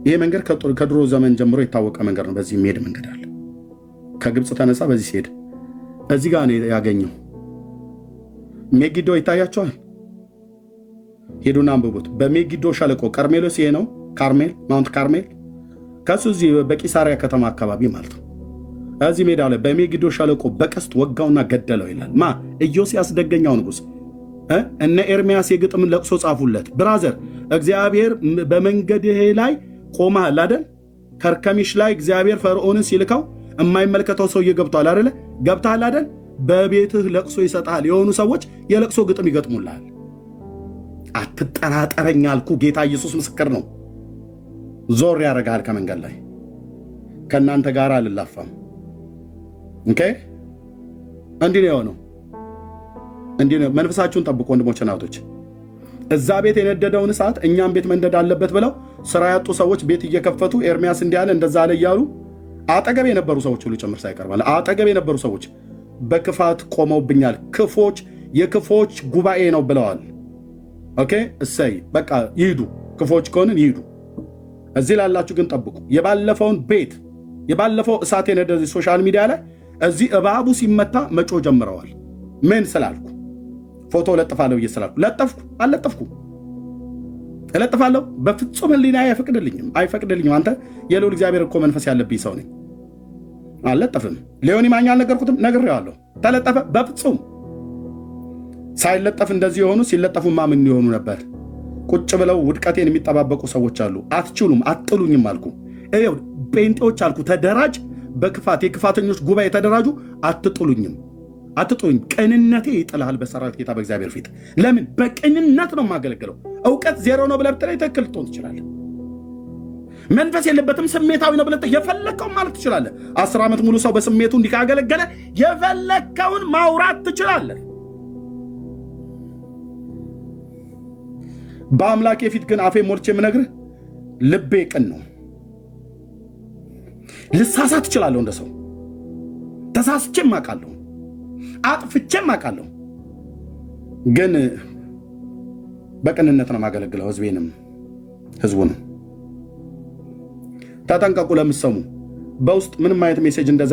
ይሄ መንገድ ከድሮ ዘመን ጀምሮ የታወቀ መንገድ ነው። በዚህ የሚሄድ መንገድ አለ። ከግብፅ ተነሳ በዚህ ሲሄድ እዚህ ጋር ነው ያገኘው። ሜጊዶ ይታያቸዋል። ሄዱና አንብቡት። በሜጊዶ ሸለቆ ቀርሜሎስ ይሄ ነው፣ ማውንት ካርሜል ከሱ እዚህ በቂሳሪያ ከተማ አካባቢ ማለት ነው። እዚህ ሜዳ ላይ በሜጊዶ ሸለቆ በቀስት ወጋውና ገደለው ይላል። ኢዮስያስ ደገኛው ንጉሥ። እነ ኤርሚያስ የግጥምን ለቅሶ ጻፉለት። ብራዘር እግዚአብሔር በመንገድህ ላይ ቆመሃል አይደል? ከርከሚሽ ላይ እግዚአብሔር ፈርዖንን ሲልከው የማይመለከተው ሰውዬ ገብቷል አይደለ? ገብታል አይደል? በቤትህ ለቅሶ ይሰጣል። የሆኑ ሰዎች የለቅሶ ግጥም ይገጥሙልሃል። አትጠራጠረኝ አልኩ። ጌታ ኢየሱስ ምስክር ነው። ዞር ያደርጋል ከመንገድ ላይ። ከእናንተ ጋር አልላፋም። ኦኬ፣ እንዲህ ነው የሆነው። እንዲህ ነው። መንፈሳችሁን ጠብቁ ወንድሞች እናቶች። እዛ ቤት የነደደውን እሳት እኛም ቤት መንደድ አለበት ብለው ስራ ያጡ ሰዎች ቤት እየከፈቱ ኤርሚያስ እንዲህ አለ እንደዛ አለ እያሉ አጠገብ የነበሩ ሰዎች ሁሉ ጭምር ሳይቀርባል አጠገብ የነበሩ ሰዎች በክፋት ቆመውብኛል። የክፎች ጉባኤ ነው ብለዋል። ኦኬ፣ እሰይ በቃ ይሂዱ። ክፎች ከሆንን ይሂዱ። እዚህ ላላችሁ ግን ጠብቁ። የባለፈው እሳት የነደደ ሶሻል ሚዲያ ላይ እዚህ እባቡ ሲመታ መጮ ጀምረዋል። ምን ስላልኩ ፎቶ ለጥፋለሁ እየስላልኩ አልለጠፍኩም። እለጥፋለሁ። በፍጹም ህሊና አይፈቅድልኝም። አንተ የልዑል እግዚአብሔር እኮ መንፈስ ያለብኝ ሰው ነኝ። አልለጠፍም። ሊዮኒ ማኛ አልነገርኩትም? ነግሬዋለሁ። ተለጠፈ? በፍጹም ሳይለጠፍ እንደዚህ የሆኑ ሲለጠፉማ ምን የሆኑ ነበር? ቁጭ ብለው ውድቀቴን የሚጠባበቁ ሰዎች አሉ። አትችሉም፣ አትጥሉኝም አልኩ። ጴንጤዎች አልኩ ተደራጅ፣ በክፋት የክፋተኞች ጉባኤ ተደራጁ። አትጥሉኝም። ቅንነቴ ይጥልሃል በሰራዊት ጌታ በእግዚአብሔር ፊት። ለምን? በቅንነት ነው የማገለግለው። እውቀት ዜሮ ነው ብለህ ብትለኝ ትክክል ልትሆን ትችላለህ። መንፈስ የለበትም ስሜታዊ ነው ብለህ የፈለግከውን ማለት ትችላለህ። 10 ዓመት ሙሉ ሰው በስሜቱ እንዲህ ካገለገለ የፈለግከውን ማውራት ትችላለህ። በአምላኬ ፊት ግን አፌ ሞልቼ የምነግርህ ልቤ ቅን ነው። ልሳሳት እችላለሁ፣ እንደ ሰው ተሳስቼም አውቃለሁ፣ አጥፍቼም አውቃለሁ። ግን በቅንነት ነው የማገለግለው ህዝቡንም። ተጠንቀቁ ለምትሰሙ በውስጥ ምንም አይነት ሜሴጅ እንደዛ